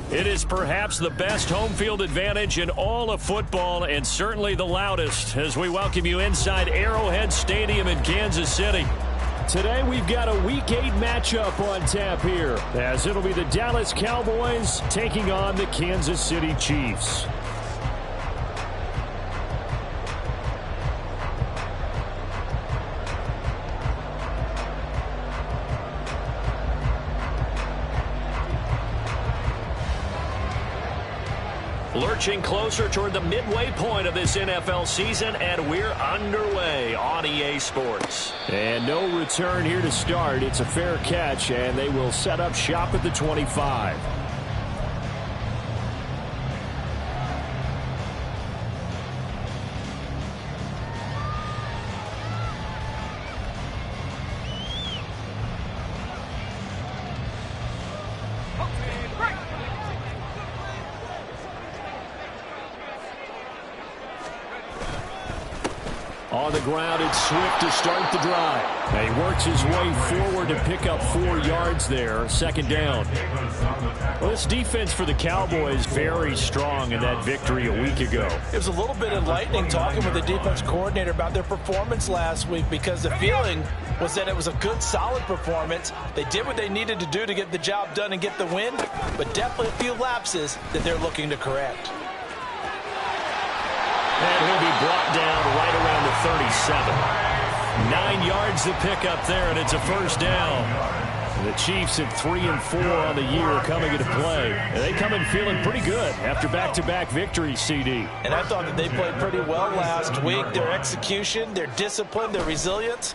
It is perhaps the best home field advantage in all of football and certainly the loudest as we welcome you inside Arrowhead Stadium in Kansas City. Today we've got a Week 8 matchup on tap here as it'll be the Dallas Cowboys taking on the Kansas City Chiefs. Lurching closer toward the midway point of this NFL season, and we're underway on EA Sports. And no return here to start. It's a fair catch, and they will set up shop at the 25. On the ground, it's Swift to start the drive. And he works his way forward to pick up 4 yards there. Second down. Well, this defense for the Cowboys very strong in that victory a week ago. It was a little bit enlightening talking with the defense coordinator about their performance last week because the feeling was that it was a good, solid performance. They did what they needed to do to get the job done and get the win, but definitely a few lapses that they're looking to correct. And he'll be brought down right around the 37. 9 yards to pick up there, and it's a first down. The Chiefs at 3-4 on the year coming into play. And they come in feeling pretty good after back-to-back victories, CD. And I thought that they played pretty well last week. Their execution, their discipline, their resilience,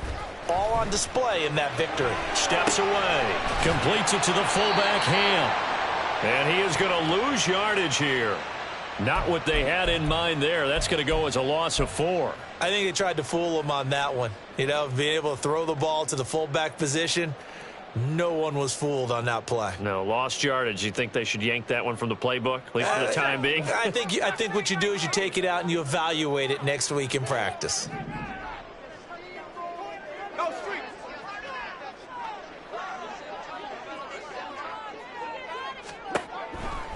all on display in that victory. Steps away. Completes it to the fullback, Ham. And he is going to lose yardage here. Not what they had in mind there. That's going to go as a loss of 4. I think they tried to fool him on that one. You know, being able to throw the ball to the fullback position. No one was fooled on that play. No, lost yardage. You think they should yank that one from the playbook, at least for the time being? I think what you do is you take it out and you evaluate it next week in practice.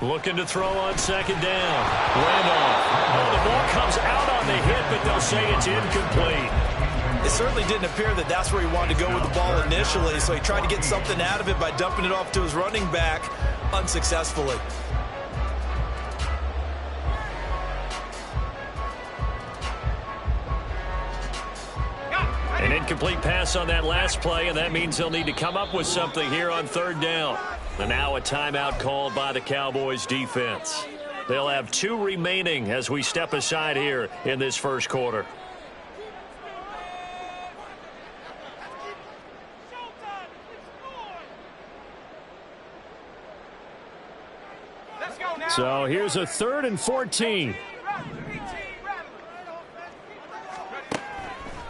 Looking to throw on second down. Randolph. Oh, the ball comes out on the hit, but they'll say it's incomplete. It certainly didn't appear that that's where he wanted to go with the ball initially, so he tried to get something out of it by dumping it off to his running back unsuccessfully. An incomplete pass on that last play, and that means they'll need to come up with something here on third down. And now a timeout called by the Cowboys defense. They'll have 2 remaining as we step aside here in this first quarter. So here's a 3rd and 14.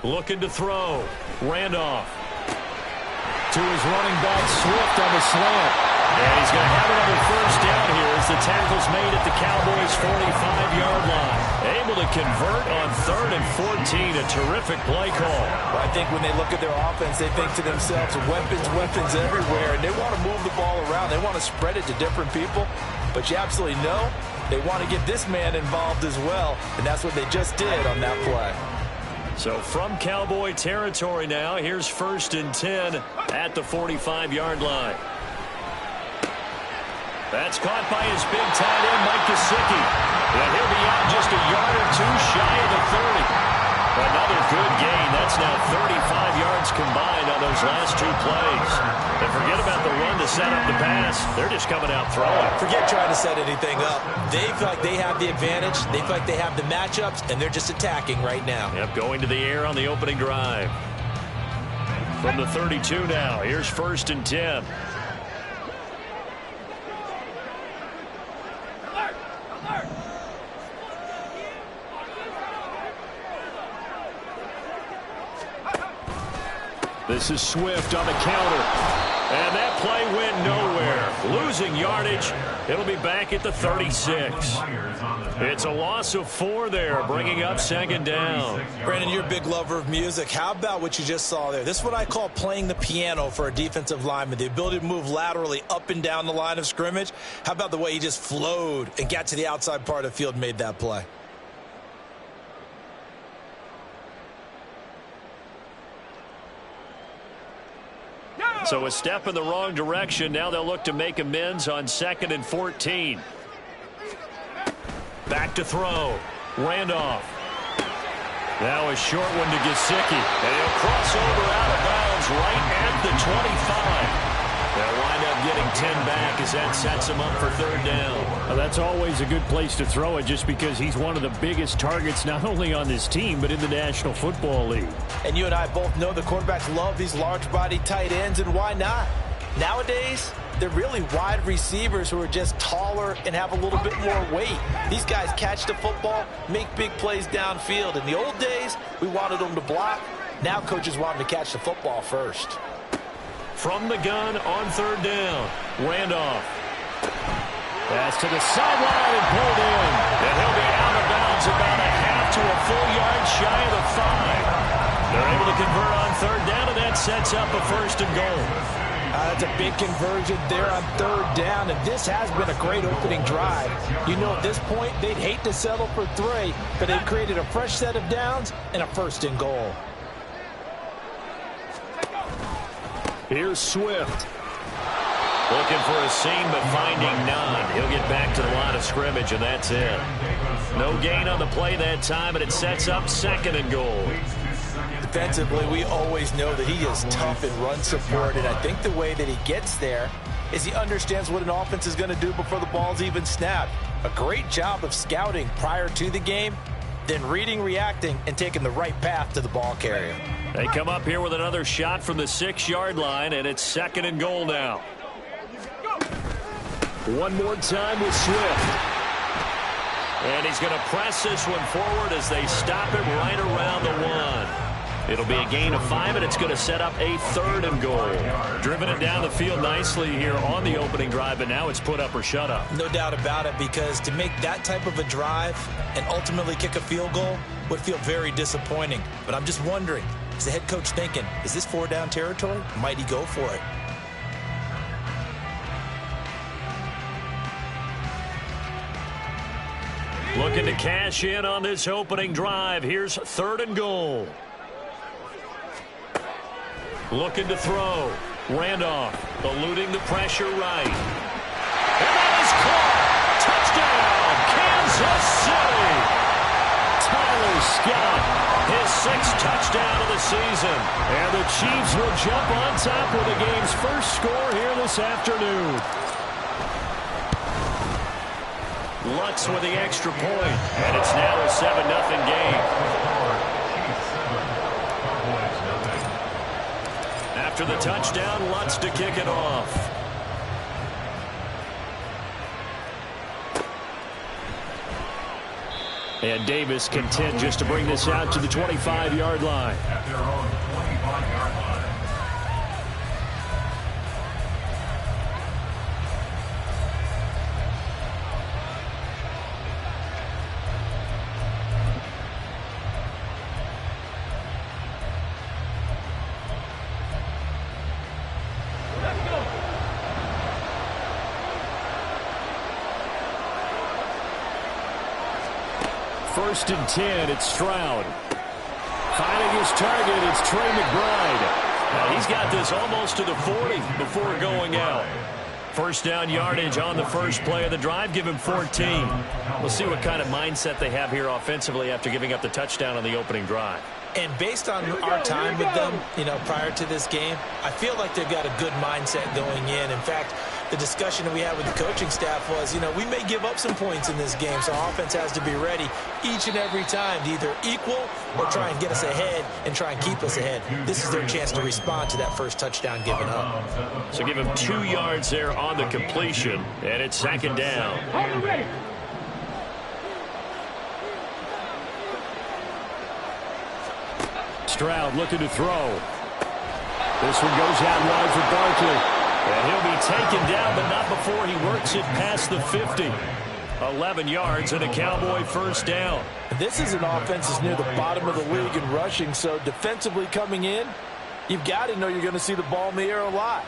Looking to throw. Randolph. To his running back, Swift on the slant. And he's going to have another first down here as the tackle's made at the Cowboys' 45-yard line. Able to convert on 3rd and 14. A terrific play call. Well, I think when they look at their offense, they think to themselves, weapons everywhere. And they want to move the ball around. They want to spread it to different people. But you absolutely know they want to get this man involved as well. And that's what they just did on that play. So from Cowboy territory now, here's 1st and 10 at the 45-yard line. That's caught by his big tight end, Mike Gesicki. And he'll be out just a yard or 2 shy of the 30. Another good gain. That's now 35 yards combined on those last 2 plays. And forget about the run to set up the pass. They're just coming out throwing. Forget trying to set anything up. They feel like they have the advantage. They feel like they have the matchups, and they're just attacking right now. Yep, going to the air on the opening drive. From the 32 now, here's 1st and 10. This is Swift on the counter. And that play went nowhere. losing yardage. It'll be back at the 36. It's a loss of 4 there, bringing up second down. Brandon, you're a big lover of music. How about what you just saw there? This is what I call playing the piano for a defensive lineman, the ability to move laterally up and down the line of scrimmage. How about the way he just flowed and got to the outside part of the field and made that play? So a step in the wrong direction. Now they'll look to make amends on 2nd and 14. Back to throw. Randolph. Now a short one to Gesicki. And he'll cross over out of bounds right at the 25. They'll wind up getting 10 back as that sets him up for 3rd down. Well, that's always a good place to throw it just because he's one of the biggest targets not only on this team but in the National Football League. And you and I both know the quarterbacks love these large-body tight ends, and why not? Nowadays, they're really wide receivers who are just taller and have a little bit more weight. These guys catch the football, make big plays downfield. In the old days, we wanted them to block. Now coaches want them to catch the football first. From the gun on 3rd down, Randolph. Pass to the sideline and pulled in. And he'll be out of bounds about a half to a full yard shy of the 5. They're able to convert on 3rd down, and that sets up a 1st and goal. That's a big conversion there on 3rd down, and this has been a great opening drive. You know, at this point, they'd hate to settle for 3, but they've created a fresh set of downs and a 1st and goal. Here's Swift. Looking for a seam, but finding none. He'll get back to the line of scrimmage, and that's it. No gain on the play that time, and it sets up 2nd and goal. Defensively, we always know that he is tough in run support, and I think the way that he gets there is he understands what an offense is going to do before the ball's even snapped. A great job of scouting prior to the game, then reading, reacting, and taking the right path to the ball carrier. They come up here with another shot from the 6-yard line, and it's 2nd and goal now. One more time with Swift. And he's going to press this one forward as they stop him right around the 1. It'll be a gain of 5, and it's going to set up a 3rd and goal. Driven it down the field nicely here on the opening drive, but now it's put up or shut up. No doubt about it, because to make that type of a drive and ultimately kick a field goal would feel very disappointing. But I'm just wondering, is the head coach thinking, is this 4-down territory? Might he go for it? Looking to cash in on this opening drive. Here's 3rd and goal. Looking to throw. Randolph eluding the pressure right. And that is caught. Touchdown, Kansas City. Tyler Scott, his 6th touchdown of the season. And the Chiefs will jump on top with the game's first score here this afternoon. Lutz with the extra point, and it's now a 7-0 game. After the touchdown, Lutz to kick it off. And Davis content just to bring this out to the 25-yard line. At their own 25-yard line. First and 10, it's Stroud. Finding his target, it's Trey McBride. Now he's got this almost to the 40 before going out. First down yardage on the first play of the drive. Give him 14. We'll see what kind of mindset they have here offensively after giving up the touchdown on the opening drive. And based on our time with them, prior to this game, I feel like they've got a good mindset going in. In fact, the discussion that we had with the coaching staff was, we may give up some points in this game, so our offense has to be ready each and every time to either equal or try and get us ahead and try and keep us ahead. This is their chance to respond to that first touchdown given up. So give him 2 yards there on the completion, and it's 2nd down. Stroud looking to throw. This one goes out wide for Barkley. And he'll be taken down, but not before he works it past the 50. 11 yards and a Cowboy first down. This is an offense that's near the bottom of the league in rushing, so defensively coming in, you've got to know you're going to see the ball in the air a lot.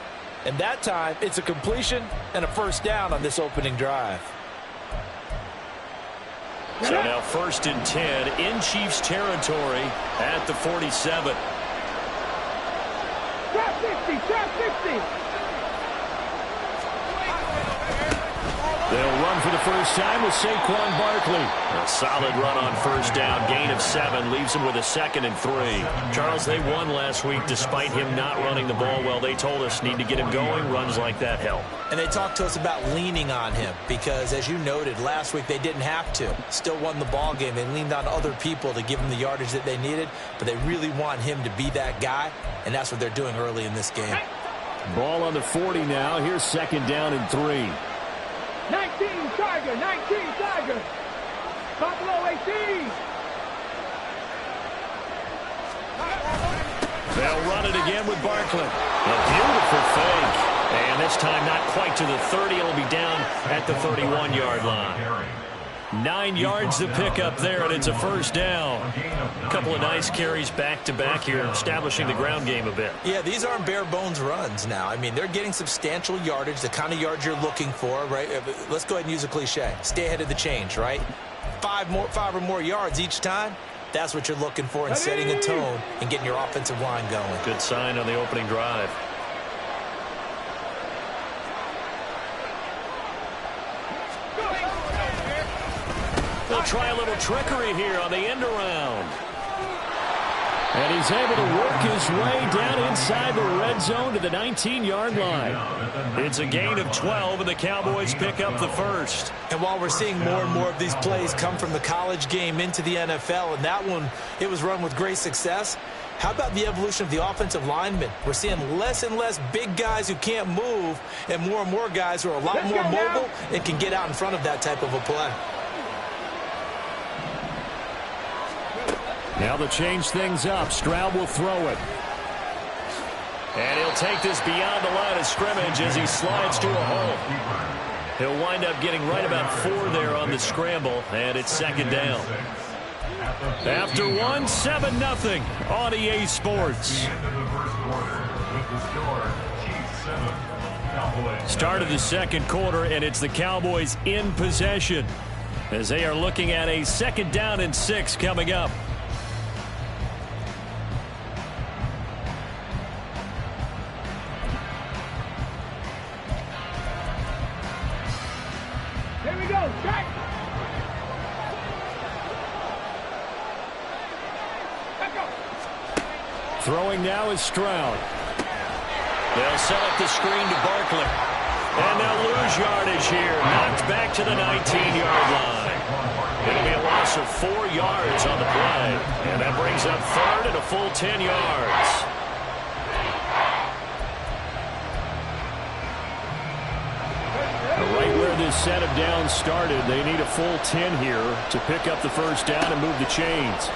And that time, it's a completion and a first down on this opening drive. So now 1st and 10 in Chiefs territory at the 47. Trap 50, trap 50. They'll run for the first time with Saquon Barkley. A solid run on first down. Gain of 7 leaves him with a 2nd and 3. Charles, they won last week despite him not running the ball well. They told us need to get him going. Runs like that help. And they talked to us about leaning on him because, as you noted, last week they didn't have to. Still won the ball game. They leaned on other people to give him the yardage that they needed, but they really want him to be that guy, and that's what they're doing early in this game. Ball on the 40 now. Here's 2nd down and 3. 19 Tiger, 19 Tiger. Buffalo 18. They'll run it again with Barkley. A beautiful fake. And this time not quite to the 30. It'll be down at the 31-yard line. 9 yards to pick up there, and it's a first down. A couple of nice carries back-to-back here, establishing the ground game a bit. Yeah, these aren't bare-bones runs now. I mean, they're getting substantial yardage, the kind of yards you're looking for, right? Let's go ahead and use a cliche. Stay ahead of the change, right? 5 or more yards each time. That's what you're looking for in setting a tone and getting your offensive line going. Good sign on the opening drive. They'll try a little trickery here on the end around. And he's able to work his way down inside the red zone to the 19-yard line. It's a gain of 12, and the Cowboys pick up the first. And while we're seeing more and more of these plays come from the college game into the NFL, and that one, it was run with great success, how about the evolution of the offensive linemen? We're seeing less and less big guys who can't move and more guys who are a lot more mobile and can get out in front of that type of a play. Now they'll change things up. Stroud will throw it. And he'll take this beyond the line of scrimmage as he slides to a hole. He'll wind up getting right about 4 there on the scramble, and it's 2nd down. After 7-0 on EA Sports. Start of the 2nd quarter, and it's the Cowboys in possession as they are looking at a 2nd down and 6 coming up. Here we go, check. Let's go. Throwing now is Stroud. They'll set up the screen to Barkley. And they'll lose yardage here. Knocked back to the 19-yard line. It'll be a loss of 4 yards on the play. And that brings up 3rd and a full 10 yards. Right where this set of downs started, they need a full 10 here to pick up the first down and move the chains.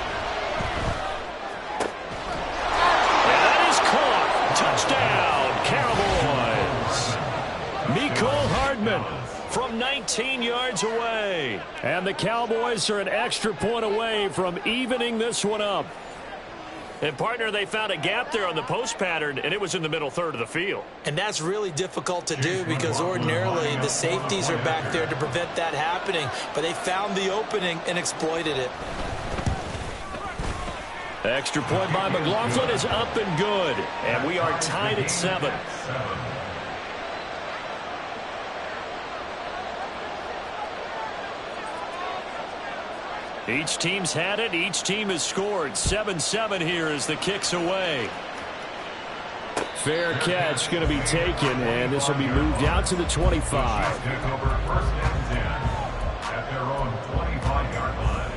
And that is caught. Touchdown, Cowboys. Mecole Hardman from 19 yards away. And the Cowboys are an extra point away from evening this one up. And, partner, they found a gap there on the post pattern, and it was in the middle 3rd of the field. And that's really difficult to do because ordinarily the safeties are back there to prevent that happening. But they found the opening and exploited it. Extra point by McLaughlin is up and good. And we are tied at 7. Each team's had it. Each team has scored. 7-7 here as the kick's away. Fair catch going to be taken, and this will be moved out to the 25. Take over 1st and 10 at their own 25-yard line.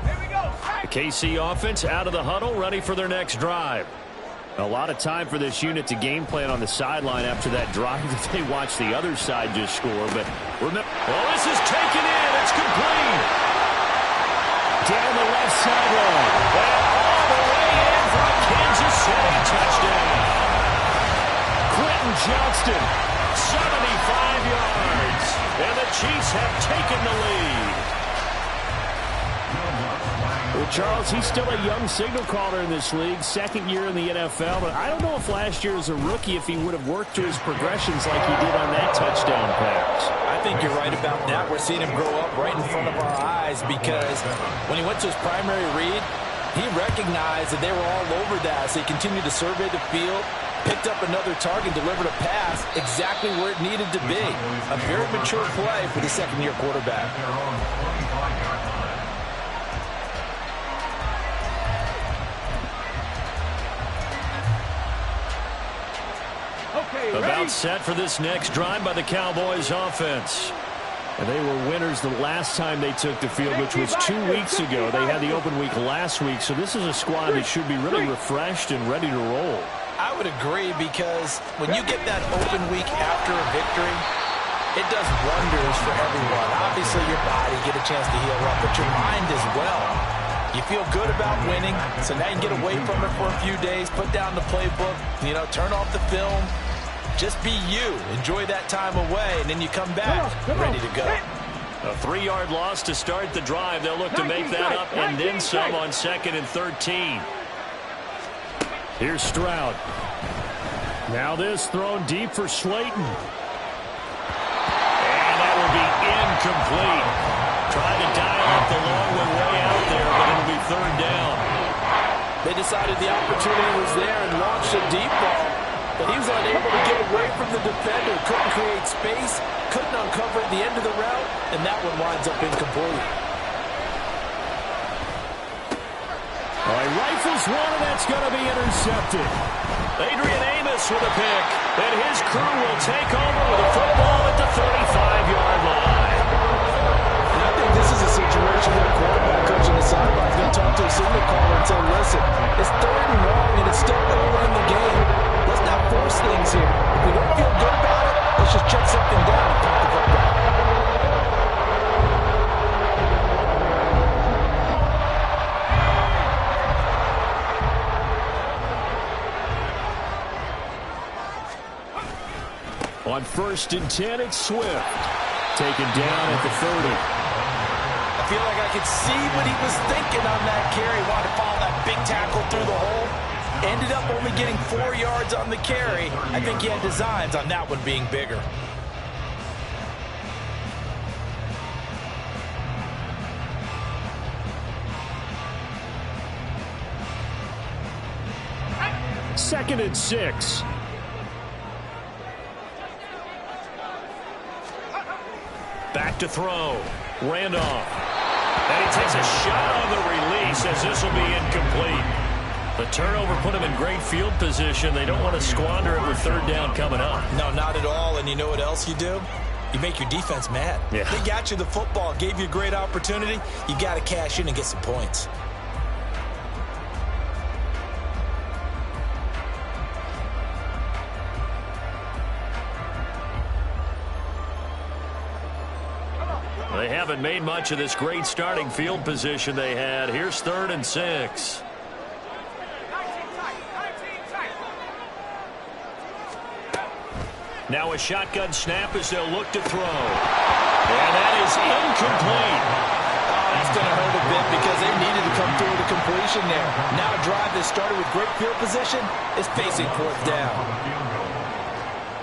Here we go. The KC offense out of the huddle, ready for their next drive. A lot of time for this unit to game plan on the sideline after that drive that they watched the other side just score. But remember, well, this is taken in. It's complete. Down the left sideline. And all the way in for a Kansas City touchdown. Quentin Johnston, 75 yards. And the Chiefs have taken the lead. Well, Charles, he's still a young signal caller in this league, second year in the NFL, but I don't know if last year as a rookie if he would have worked through his progressions like he did on that touchdown pass. I think you're right about that. We're seeing him grow up right in front of our eyes because when he went to his primary read, he recognized that they were all over that, so he continued to survey the field, picked up another target, delivered a pass exactly where it needed to be. A very mature play for the second-year quarterback. About set for this next drive by the Cowboys offense. And they were winners the last time they took the field, which was 2 weeks ago. They had the open week last week, so this is a squad that should be really refreshed and ready to roll. I would agree because when you get that open week after a victory, it does wonders for everyone. Obviously, your body get a chance to heal up, but your mind as well. You feel good about winning, so now you can get away from it for a few days, put down the playbook, turn off the film. Just be you. Enjoy that time away, and then you come back ready to go. A 3-yard loss to start the drive. They'll look to make that up and then some on 2nd and 13. Here's Stroud. Now this thrown deep for Slayton. And that will be incomplete. Tried to dial up the long one way out there, but it'll be 3rd down. They decided the opportunity was there and launched a deep ball. But he was unable to get away from the defender, couldn't create space, couldn't uncover the end of the route, and that one winds up incomplete. All right, rifles one, and that's going to be intercepted. Adrian Amos with a pick, and his crew will take over with a football at the 35-yard line. And I think this is a situation where the quarterback coach on the sideline is going to talk to a signal caller and say, listen, it's 3rd and long, and it's still early in the game. Let's not force things here. If we don't feel good about it, let's just check something down and pop the ball back. On 1st and 10, it's Swift. Taken down at the 30. I feel like I could see what he was thinking on that carry. Wanted to follow that big tackle through the hole. Ended up only getting 4 yards on the carry. I think he had designs on that one being bigger. Second and 6. Back to throw. Randolph. And he takes a shot on the release as this will be incomplete. The turnover put him in great field position. They don't want to squander it with 3rd down coming up. No, not at all. And you know what else you do? You make your defense mad. Yeah. They got you the football, gave you a great opportunity. You got to cash in and get some points. They haven't made much of this great starting field position they had. Here's 3rd and 6. Now a shotgun snap as they'll look to throw. And that is incomplete. That's going to hurt a bit because they needed to come through with a completion there. Now a drive that started with great field position is facing 4th down.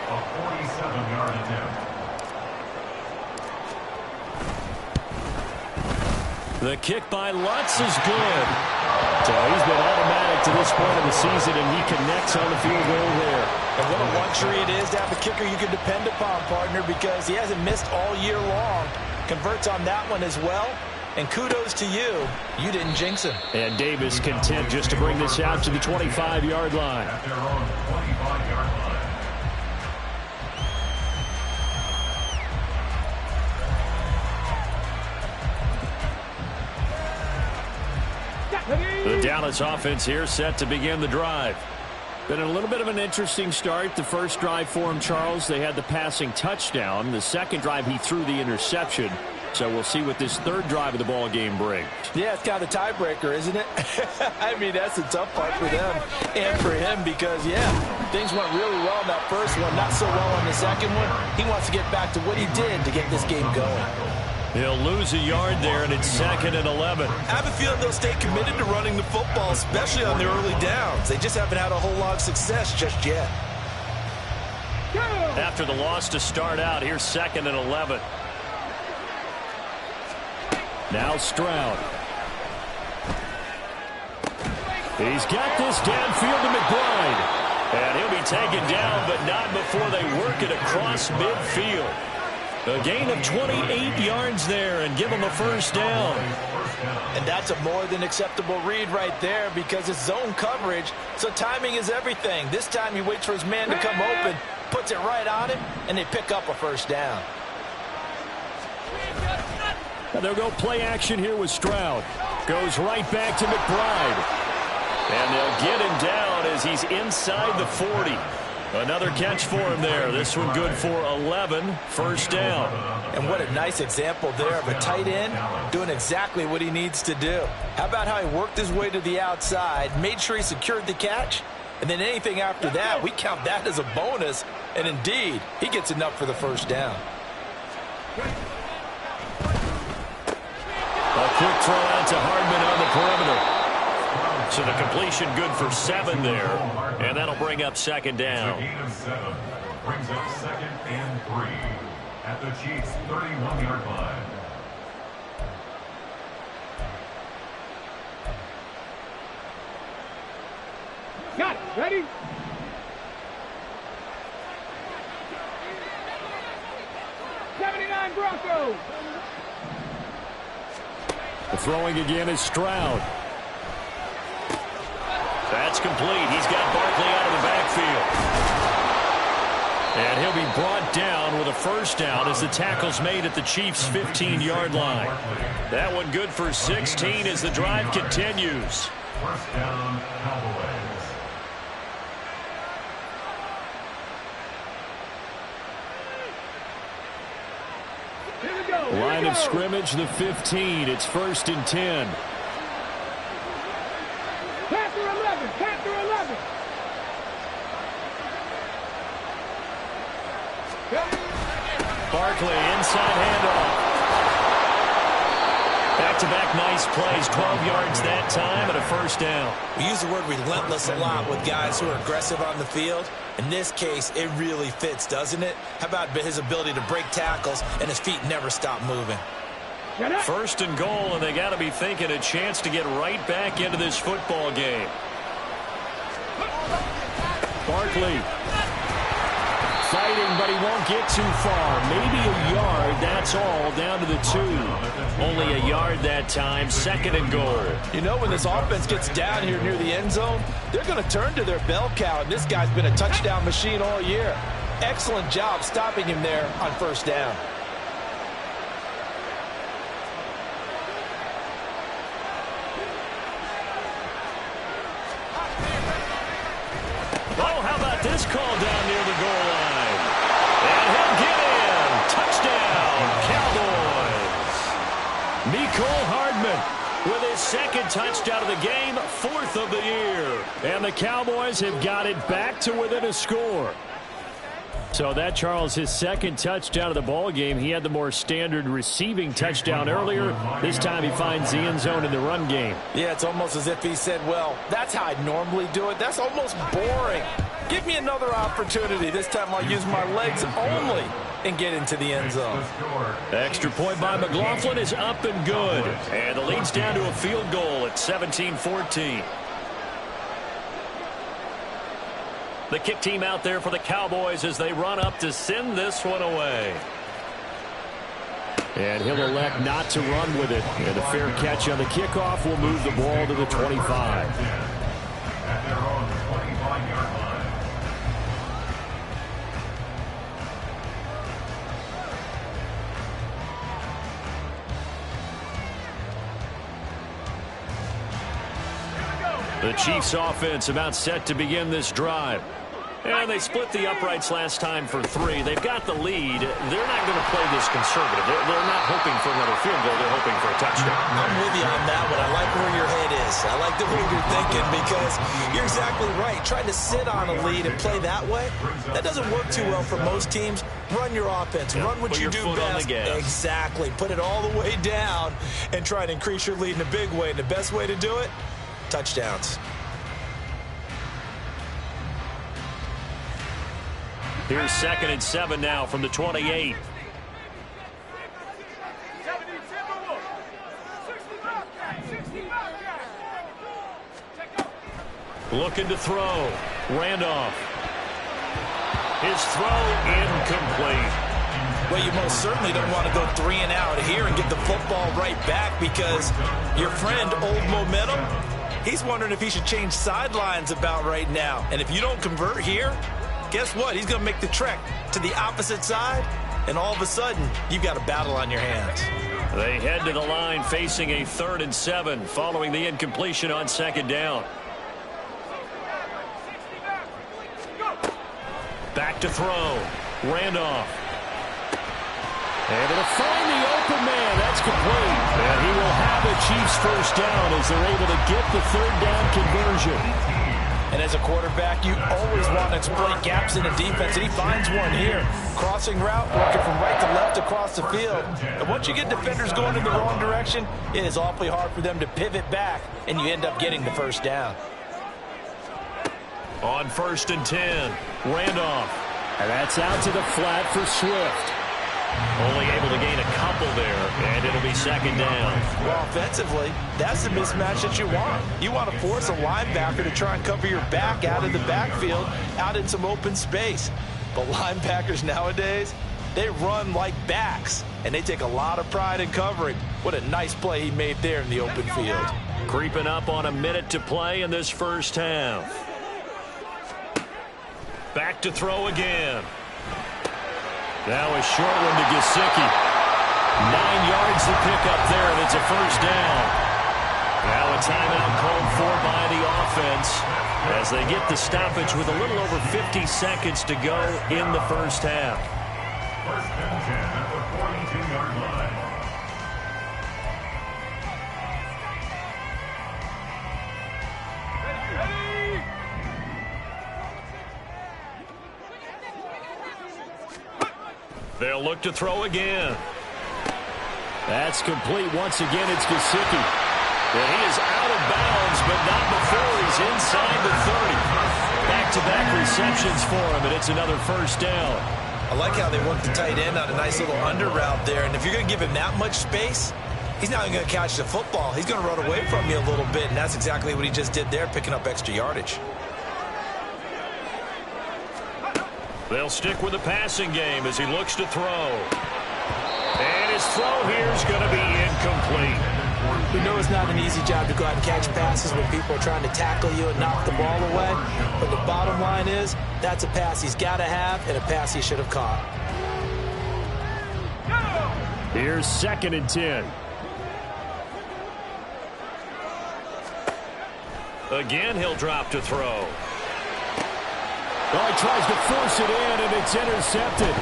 A 47-yard attempt. The kick by Lutz is good. So he's been automatic to this point of the season, and he connects on the field goal there. And what a luxury it is to have a kicker you can depend upon, partner, because he hasn't missed all year long. Converts on that one as well. And kudos to you. You didn't jinx him. And Davis content just to bring this out to the 25-yard line. At their own 25-yard line. The Dallas offense here set to begin the drive. Been a little bit of an interesting start. The first drive for him, Charles, they had the passing touchdown. The second drive, he threw the interception. So we'll see what this third drive of the ball game brings. Yeah, it's kind of a tiebreaker, isn't it? I mean, that's the tough part for them and for him because, yeah, things went really well in that first one, not so well in the second one. He wants to get back to what he did to get this game going. He'll lose a yard there, and it's 2nd and 11. I have a feeling they'll stay committed to running the football, especially on the early downs. They just haven't had a whole lot of success just yet. After the loss to start out, here's 2nd and 11. Now Stroud. He's got this downfield to McBride. And he'll be taken down, but not before they work it across midfield. A gain of 28 yards there and give him a first down. And that's a more than acceptable read right there because it's zone coverage, so timing is everything. This time he waits for his man to come open, puts it right on him, and they pick up a first down. And they'll go play action here with Stroud. Goes right back to McBride. And they'll get him down as he's inside the 40. Another catch for him there. This one good for 11, first down. And what a nice example there of a tight end doing exactly what he needs to do. How about how he worked his way to the outside, made sure he secured the catch, and then anything after that, we count that as a bonus. And indeed, he gets enough for the first down. A quick throw out to Hardman on the perimeter. So the completion good for 7 there. And that'll bring up 2nd down. The gain of 7 brings up 2nd and 3 at the Chiefs' 31-yard line. Got it. Ready? '79 Broncos. The throwing again is Stroud. That's complete. He's got Barkley out of the backfield. And he'll be brought down with a first down as the tackle's made at the Chiefs' 15-yard line. That one good for 16 as the drive continues. First down, Cowboys. Here we go. Here Line we of go. scrimmage, the 15. It's 1st and 10. Panther 11. Panther 11. Barkley, inside handoff. Back-to-back nice plays, 12 yards that time and a first down. We use the word relentless a lot with guys who are aggressive on the field. In this case, it really fits, doesn't it? How about his ability to break tackles and his feet never stop moving? First and goal, and they got to be thinking a chance to get right back into this football game. Barkley fighting, but he won't get too far. Maybe a yard, that's all, down to the 2. Only a yard that time, 2nd and goal. You know, when this offense gets down here near the end zone, they're going to turn to their bell cow, and this guy's been a touchdown machine all year. Excellent job stopping him there on first down. Oh, how about this call down near the goal line? And he'll get in. Touchdown, Cowboys. Mecole Hardman with his 2nd touchdown of the game, 4th of the year. And the Cowboys have got it back to within a score. So that, Charles, his 2nd touchdown of the ball game. He had the more standard receiving touchdown earlier. This time he finds the end zone in the run game. Yeah, it's almost as if he said, well, that's how I normally do it. That's almost boring. Give me another opportunity. This time I'll use my legs only and get into the end zone. Extra point by McLaughlin is up and good. And the lead's down to a field goal at 17-14. The kick team out there for the Cowboys as they run up to send this one away. And he'll elect not to run with it. And a fair catch on the kickoff will move the ball to the 25. At their own 25-yard line. The Chiefs offense about set to begin this drive. And they split the uprights last time for 3. They've got the lead. They're not going to play this conservative. They're not hoping for another field goal. They're hoping for a touchdown. I'm with you on that one. I like where your head is. I like the way you're thinking because you're exactly right. Trying to sit on a lead and play that way, that doesn't work too well for most teams. Run your offense. Run what you do best. Exactly. Put it all the way down and try to increase your lead in a big way. And the best way to do it, touchdowns. Here's 2nd and 7 now from the 28. Looking to throw. Randolph. His throw incomplete. Well, you most certainly don't want to go 3 and out here and get the football right back because your friend, Old Momentum, he's wondering if he should change sidelines about right now. And if you don't convert here, guess what? He's going to make the trek to the opposite side, and all of a sudden, you've got a battle on your hands. They head to the line facing a 3rd and 7 following the incompletion on 2nd down. Back to throw. Randolph. Able to find the open man. That's complete. And he will have a Chiefs first down as they're able to get the 3rd down conversion. And as a quarterback, you always want to exploit gaps in the defense, and he finds one here. Crossing route, working from right to left across the field. And once you get defenders going in the wrong direction, it is awfully hard for them to pivot back, and you end up getting the first down. On 1st and 10, Randolph. And that's out to the flat for Swift. Only able to gain a couple there, and it'll be 2nd down. Well, offensively, that's the mismatch that you want. You want to force a linebacker to try and cover your back out of the backfield, out in some open space. But linebackers nowadays, they run like backs, and they take a lot of pride in covering. What a nice play he made there in the open field. Creeping up on a minute to play in this first half. Back to throw again. Now a short one to Gesicki. 9 yards to pick up there, and it's a first down. Now a timeout called for by the offense as they get the stoppage with a little over 50 seconds to go in the first half. 1st and 10 at the 42-yard line. They'll look to throw again. That's complete. Once again, it's Gesicki. And he is out of bounds, but not before he's inside the 30. Back-to-back receptions for him, and it's another first down. I like how they work the tight end on a nice little under route there. And if you're going to give him that much space, he's not even going to catch the football. He's going to run away from you a little bit, and that's exactly what he just did there, picking up extra yardage. They'll stick with the passing game as he looks to throw. And his throw here is going to be incomplete. We know it's not an easy job to go out and catch passes when people are trying to tackle you and knock the ball away. But the bottom line is, that's a pass he's got to have and a pass he should have caught. Here's 2nd and 10. Again, he'll drop to throw. Oh, he tries to force it in, and it's intercepted.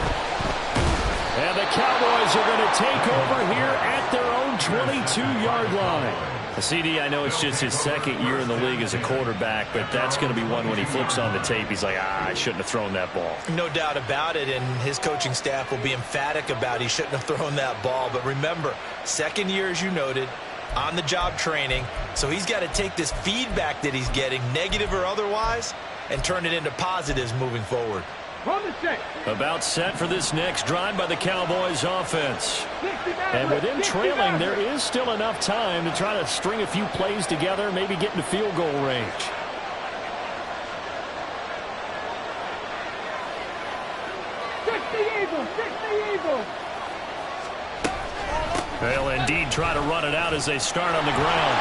And the Cowboys are going to take over here at their own 22-yard line. CD, I know it's just his 2nd year in the league as a quarterback, but that's going to be one when he flips on the tape, he's like, I shouldn't have thrown that ball. No doubt about it, and his coaching staff will be emphatic about he shouldn't have thrown that ball. But remember, 2nd year, as you noted, on-the-job training, so he's got to take this feedback that he's getting, negative or otherwise, and turn it into positives moving forward. About set for this next drive by the Cowboys offense. And with him trailing, there is still enough time to try to string a few plays together, maybe get into field goal range. They'll indeed try to run it out as they start on the ground.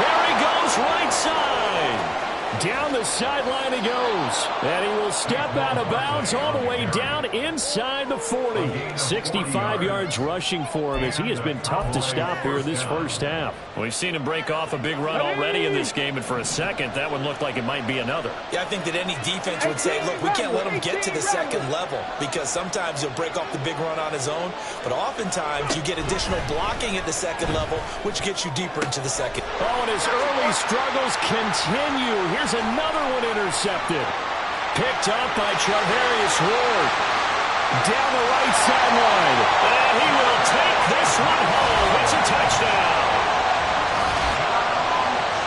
There he goes, right side. Down the sideline he goes. And he will step out of bounds all the way down inside the 40. 65 yards rushing for him as he has been tough to stop here in this first half. We've seen him break off a big run already in this game, and for a second, that one looked like it might be another. Yeah, I think that any defense would say, look, we can't let him get to the second level because sometimes he'll break off the big run on his own, but oftentimes you get additional blocking at the second level, which gets you deeper into the second. Oh, and his early struggles continue. Here's another one intercepted. Picked up by Charvarius Ward. Down the right sideline. And he will take this one home. It's a touchdown.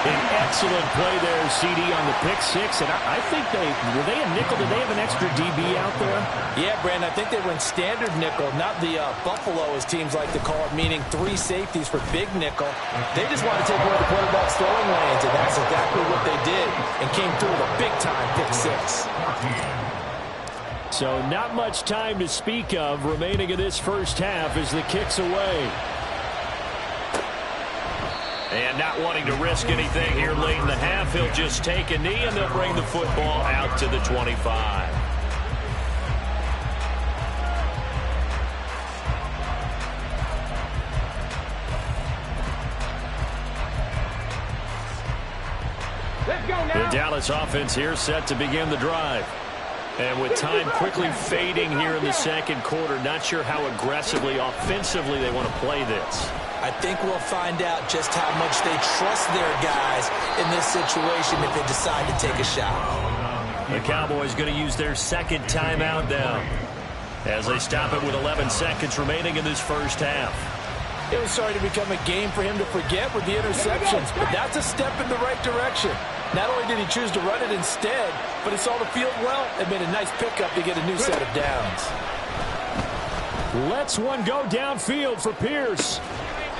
An excellent play there, CD, on the pick six. And I think were they a nickel? Did they have an extra DB out there? Yeah, Brandon, I think they were in standard nickel, not the Buffalo, as teams like to call it, meaning 3 safeties for big nickel. They just want to take away the quarterback's throwing lanes, and that's exactly what they did and came through with a big-time pick six. So not much time to speak of remaining in this first half as the kick's away. And not wanting to risk anything here late in the half, he'll just take a knee, and they'll bring the football out to the 25. Let's go now. The Dallas offense here set to begin the drive. And with time quickly fading here in the second quarter, not sure how aggressively, offensively they want to play this. I think we'll find out just how much they trust their guys in this situation if they decide to take a shot. The Cowboys going to use their second timeout now as they stop it with 11 seconds remaining in this first half. It was starting to become a game for him to forget with the interceptions, but that's a step in the right direction. Not only did he choose to run it instead, but he saw the field well and made a nice pickup to get a new set of downs. Lets one go downfield for Pierce.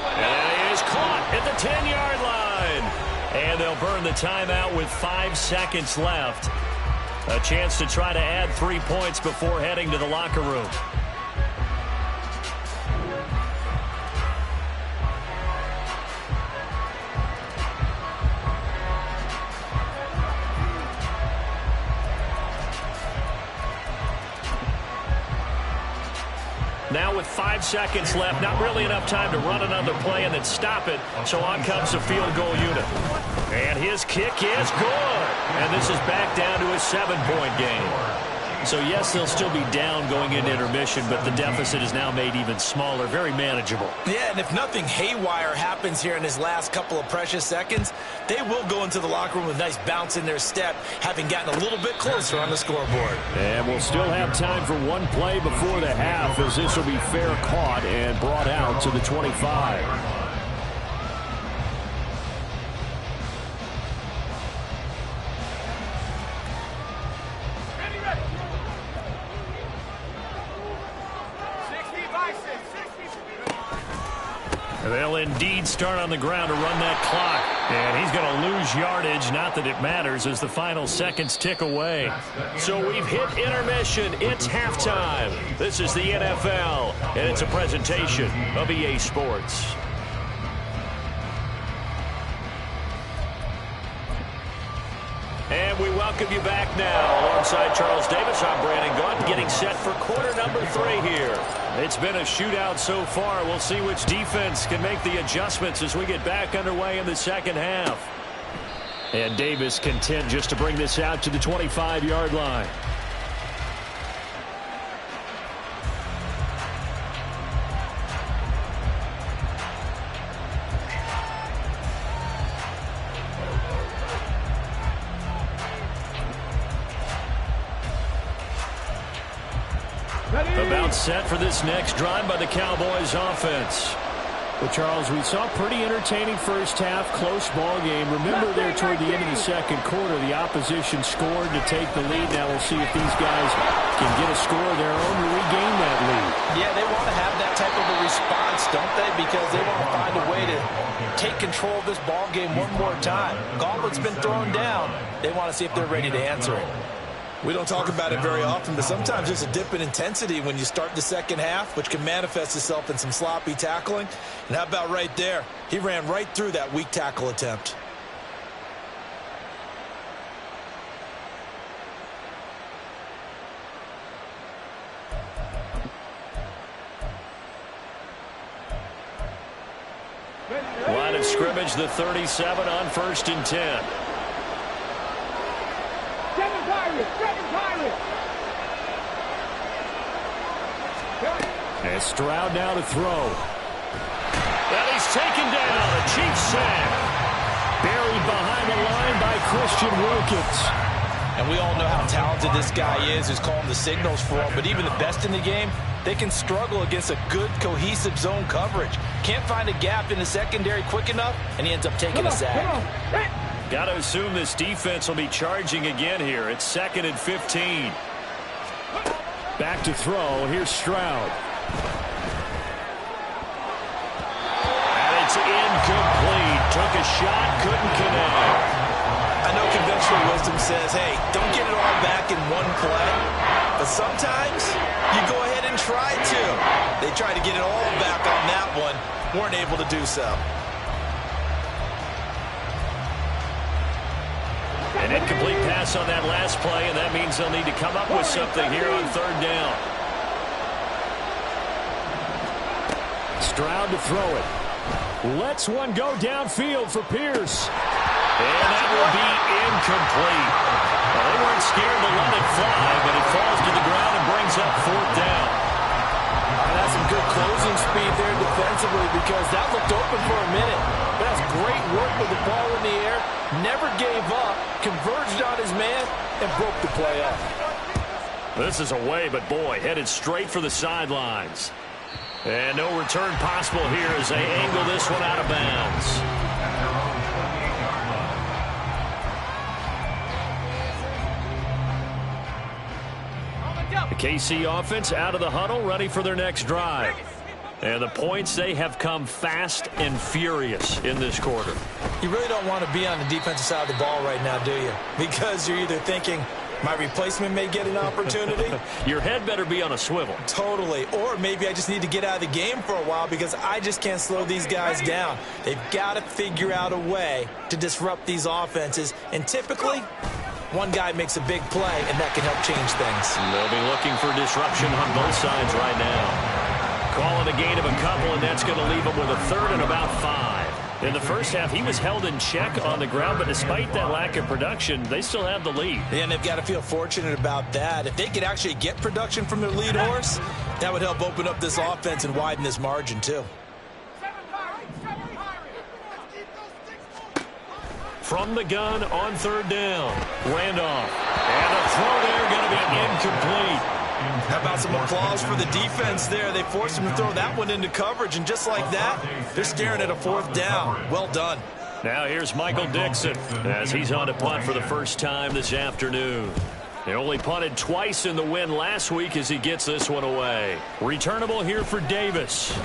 And he is caught at the 10-yard line. And they'll burn the timeout with 5 seconds left. A chance to try to add 3 points before heading to the locker room. Now with 5 seconds left, not really enough time to run another play and then stop it. So on comes the field goal unit. And his kick is good. And this is back down to a 7-point game. So yes, they'll still be down going into intermission, but the deficit is now made even smaller, very manageable. Yeah, and if nothing haywire happens here in his last couple of precious seconds, they will go into the locker room with a nice bounce in their step, having gotten a little bit closer on the scoreboard. And we'll still have time for one play before the half, as this will be fair caught and brought out to the 25. They'll indeed start on the ground to run that clock. And he's going to lose yardage. Not that it matters as the final seconds tick away. So we've hit intermission. It's halftime. This is the NFL, and it's a presentation of EA Sports. And we welcome you back now. Alongside Charles Davis, I'm Brandon Gaunt, getting set for quarter number 3 here. It's been a shootout so far. We'll see which defense can make the adjustments as we get back underway in the second half. And Davis content just to bring this out to the 25-yard line. About set for this next drive by the Cowboys offense. Well, Charles, we saw a pretty entertaining first half, close ball game. Remember there toward the end of the second quarter, the opposition scored to take the lead. Now we'll see if these guys can get a score of their own to regain that lead. Yeah, they want to have that type of a response, don't they? Because they want to find a way to take control of this ball game one more time. Gauntlet's been thrown down. They want to see if they're ready to answer it. We don't talk about it very often, but sometimes there's a dip in intensity when you start the second half, which can manifest itself in some sloppy tackling. And how about right there? He ran right through that weak tackle attempt. scrimmage, the 37 on 1st and 10. Seven Pirates. And Stroud now to throw. And he's taken down. A Chiefs sack. Buried behind the line by Christian Wilkins. And we all know how talented this guy is who's calling the signals for him. But even the best in the game, they can struggle against a good, cohesive zone coverage. Can't find a gap in the secondary quick enough, and he ends up taking a sack. Got to assume this defense will be charging again here. It's 2nd and 15. Back to throw. Here's Stroud. And it's incomplete. Took a shot, couldn't connect. I know conventional wisdom says, hey, don't get it all back in one play. But sometimes you go ahead and try to. They tried to get it all back on that one. Weren't able to do so. An incomplete pass on that last play, and that means they'll need to come up with something here on 3rd down. Stroud to throw it. Lets one go downfield for Pierce. And that will be incomplete. Well, they weren't scared to let it fly, but it falls to the ground and brings up 4th down. That's some good closing speed there defensively because that looked open for a minute. But that's great work with the ball in the air. Never gave up, converged on his man, and broke the play up. This is away, but boy, headed straight for the sidelines. And no return possible here as they angle this one out of bounds. The KC offense out of the huddle, ready for their next drive. And the points, they have come fast and furious in this quarter. You really don't want to be on the defensive side of the ball right now, do you? Because you're either thinking, my replacement may get an opportunity. Your head better be on a swivel. Totally. Or maybe I just need to get out of the game for a while because I just can't slow these guys down. They've got to figure out a way to disrupt these offenses. And typically, one guy makes a big play, and that can help change things. They'll be looking for disruption on both sides right now. Call it a gain of a couple, and that's going to leave him with a 3rd and about 5. In the first half, he was held in check on the ground, but despite that lack of production, they still have the lead. And they've got to feel fortunate about that. If they could actually get production from their lead horse, that would help open up this offense and widen this margin, too. From the gun on 3rd down. Randolph. And the throw there going to be incomplete. How about some applause for the defense there? They forced him to throw that one into coverage, and just like that, they're staring at a 4th down. Well done. Now here's Michael Dixon as he's on to punt for the first time this afternoon. They only punted twice in the win last week as he gets this one away. Returnable here for Davis.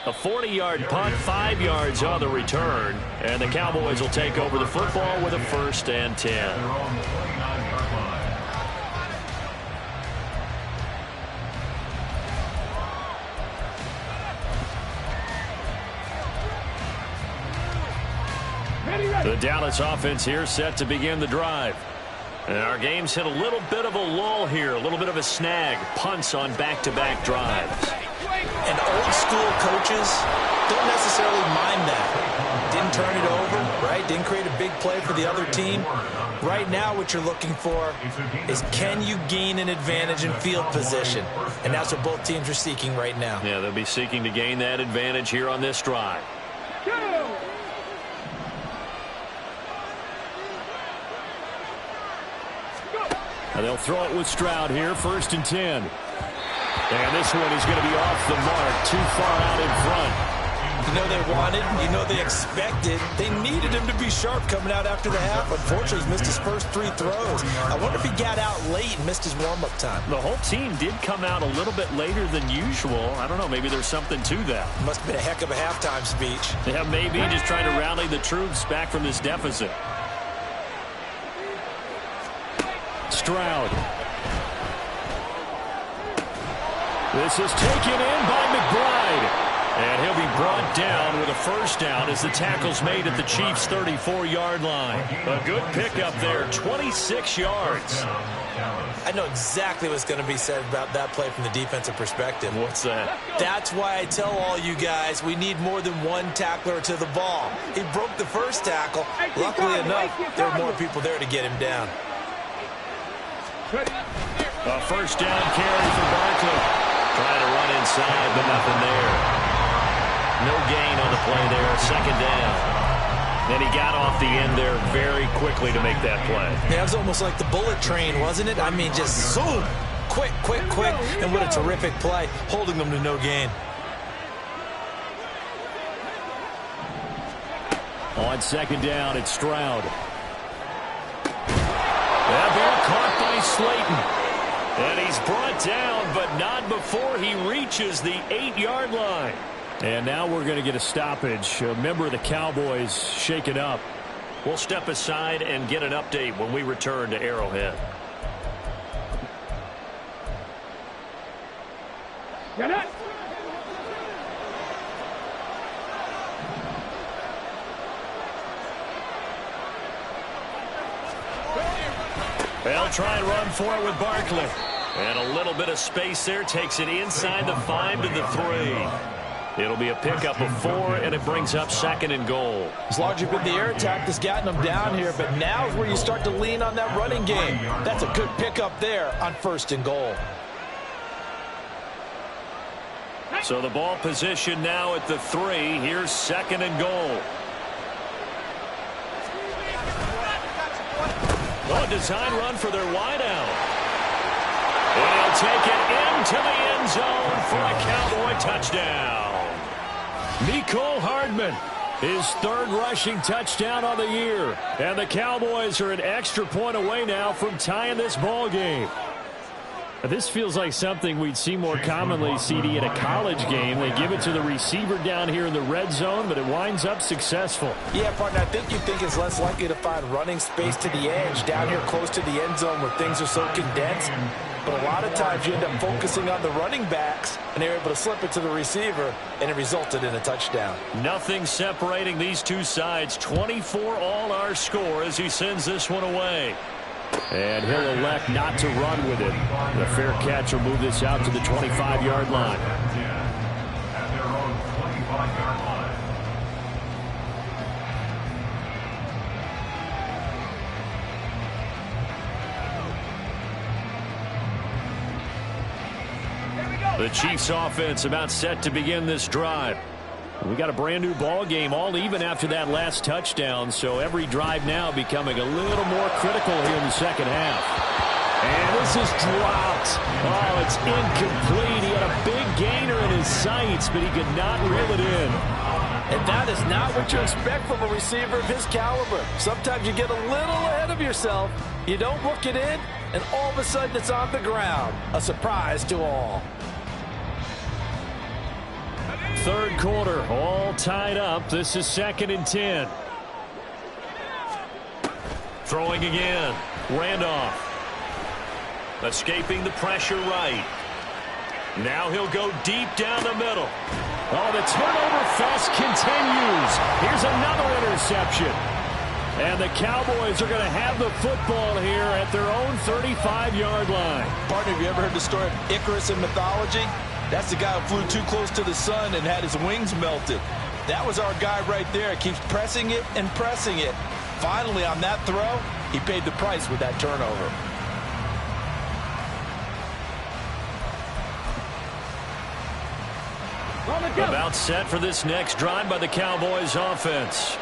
A 40-yard punt, 5 yards on the return. And the Cowboys will take over the football with a 1st and 10. The Dallas offense here set to begin the drive. And our game's hit a little bit of a lull here, a little bit of a snag. Punts on back-to-back drives. And old school coaches don't necessarily mind that. Didn't turn it over, right? Didn't create a big play for the other team. Right now what you're looking for is can you gain an advantage in field position? And that's what both teams are seeking right now. Yeah, they'll be seeking to gain that advantage here on this drive. And they'll throw it with Stroud here, 1st and 10. And this one is going to be off the mark, too far out in front. You know they wanted, you know they expected. They needed him to be sharp coming out after the half. Unfortunately, he's missed his first 3 throws. I wonder if he got out late and missed his warm-up time. The whole team did come out a little bit later than usual. I don't know, maybe there's something to that. Must have been a heck of a halftime speech. Yeah, maybe just trying to rally the troops back from this deficit. Stroud. This is taken in by McBride. And he'll be brought down with a first down as the tackle's made at the Chiefs' 34-yard line. A good pickup there, 26 yards. I know exactly what's going to be said about that play from the defensive perspective. What's that? That's why I tell all you guys we need more than one tackler to the ball. He broke the first tackle. Luckily enough, there were more people there to get him down. A first down carry for Barkley. Trying to run inside, but nothing there. No gain on the play there, second down. And he got off the end there very quickly to make that play. Yeah, it was almost like the bullet train, wasn't it? I mean, just zoom. Quick, quick, quick. And what a terrific play, holding them to no gain. On second down, it's Stroud. That ball caught by Slayton. And he's brought down, but not before he reaches the 8-yard line. And now we're going to get a stoppage. A member of the Cowboys shaken up. We'll step aside and get an update when we return to Arrowhead. Get it. They'll try and run for it with Barkley. And a little bit of space there. Takes it inside the 5 to the 3. It'll be a pickup of 4, and it brings up second and goal. It's largely been the air attack that's gotten them down here, but now is where you start to lean on that running game. That's a good pickup there on first and goal. So the ball position now at the 3. Here's second and goal. Oh, design run for their wideout. And he'll take it into the end zone for a Cowboy touchdown. Mecole Hardman, his 3rd rushing touchdown on the year. And the Cowboys are an extra point away now from tying this ball game. This feels like something we'd see more commonly, CD, at a college game. They give it to the receiver down here in the red zone, but it winds up successful. Yeah, partner, I think you think it's less likely to find running space to the edge down here close to the end zone where things are so condensed. But a lot of times you end up focusing on the running backs, and they're able to slip it to the receiver, and it resulted in a touchdown. Nothing separating these two sides. 24 all our score as he sends this one away. And he'll elect not to run with it. The fair catch will move this out to the 25-yard line. At their own 25-yard line. The Chiefs offense about set to begin this drive. We got a brand new ball game, all even after that last touchdown, so every drive now becoming a little more critical here in the second half. And this is dropped. Oh, it's incomplete. He had a big gainer in his sights, but he could not reel it in. And that is not what you expect from a receiver of his caliber. Sometimes you get a little ahead of yourself. You don't look it in, and all of a sudden it's on the ground. A surprise to all. Third quarter, all tied up. This is 2nd and 10. Throwing again. Randolph. Escaping the pressure right. Now he'll go deep down the middle. Oh, the turnover fest continues. Here's another interception. And the Cowboys are going to have the football here at their own 35-yard line. Partner, have you ever heard the story of Icarus in mythology? That's the guy who flew too close to the sun and had his wings melted. That was our guy right there. Keeps pressing it and pressing it. Finally, on that throw, he paid the price with that turnover. About set for this next drive by the Cowboys offense.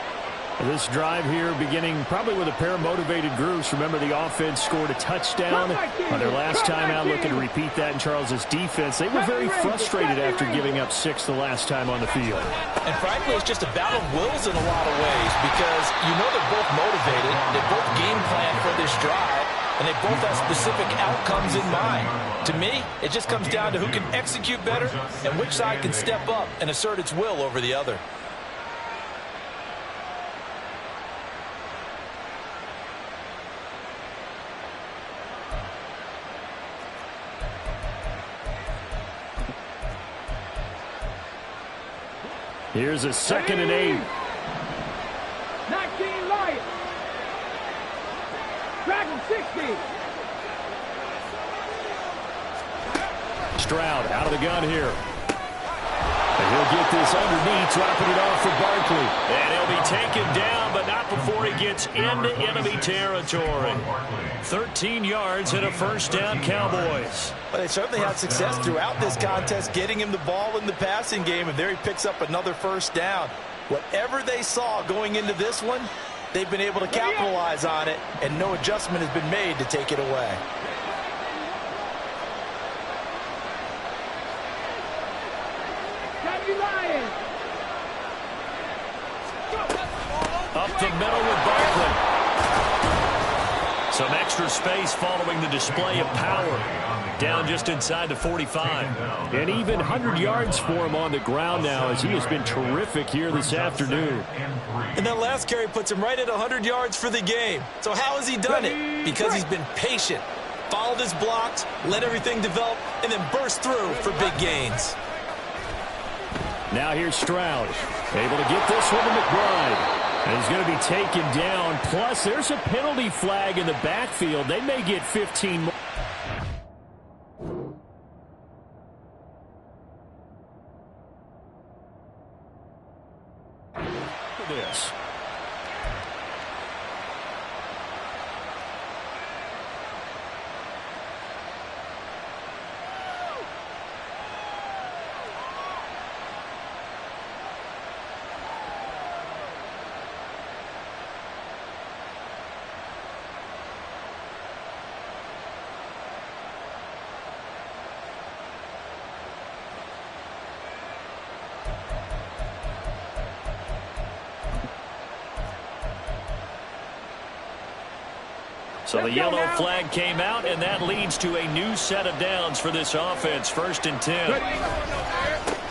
This drive here beginning probably with a pair of motivated groups. Remember, the offense scored a touchdown on their last time out, looking to repeat that in Charles's defense. They were very frustrated after giving up 6 the last time on the field. And frankly, it's just a battle of wills in a lot of ways because you know they're both motivated. They both game plan for this drive, and they both have specific outcomes in mind. To me, it just comes down to who can execute better and which side can step up and assert its will over the other. Here's a 2nd and 8. 19 Lions. Dragon 60. Stroud out of the gun here. And he'll get this underneath, dropping it off for Barkley. And he'll be taken down, but not before he gets into enemy territory. 13 yards and a first down, Cowboys. Well, they certainly had success throughout this contest, getting him the ball in the passing game, and there he picks up another first down. Whatever they saw going into this one, they've been able to capitalize on it, and no adjustment has been made to take it away. Up the middle with Barkley. Some extra space following the display of power. Down just inside the 45. And even 100 yards for him on the ground now, as he has been terrific here this afternoon. And that last carry puts him right at 100 yards for the game. So how has he done it? Because he's been patient, followed his blocks, let everything develop, and then burst through for big gains. Now here's Stroud, able to get this one to McBride. And he's going to be taken down. Plus, there's a penalty flag in the backfield. They may get 15 more. Look at this. So the yellow flag came out, and that leads to a new set of downs for this offense. 1st and 10.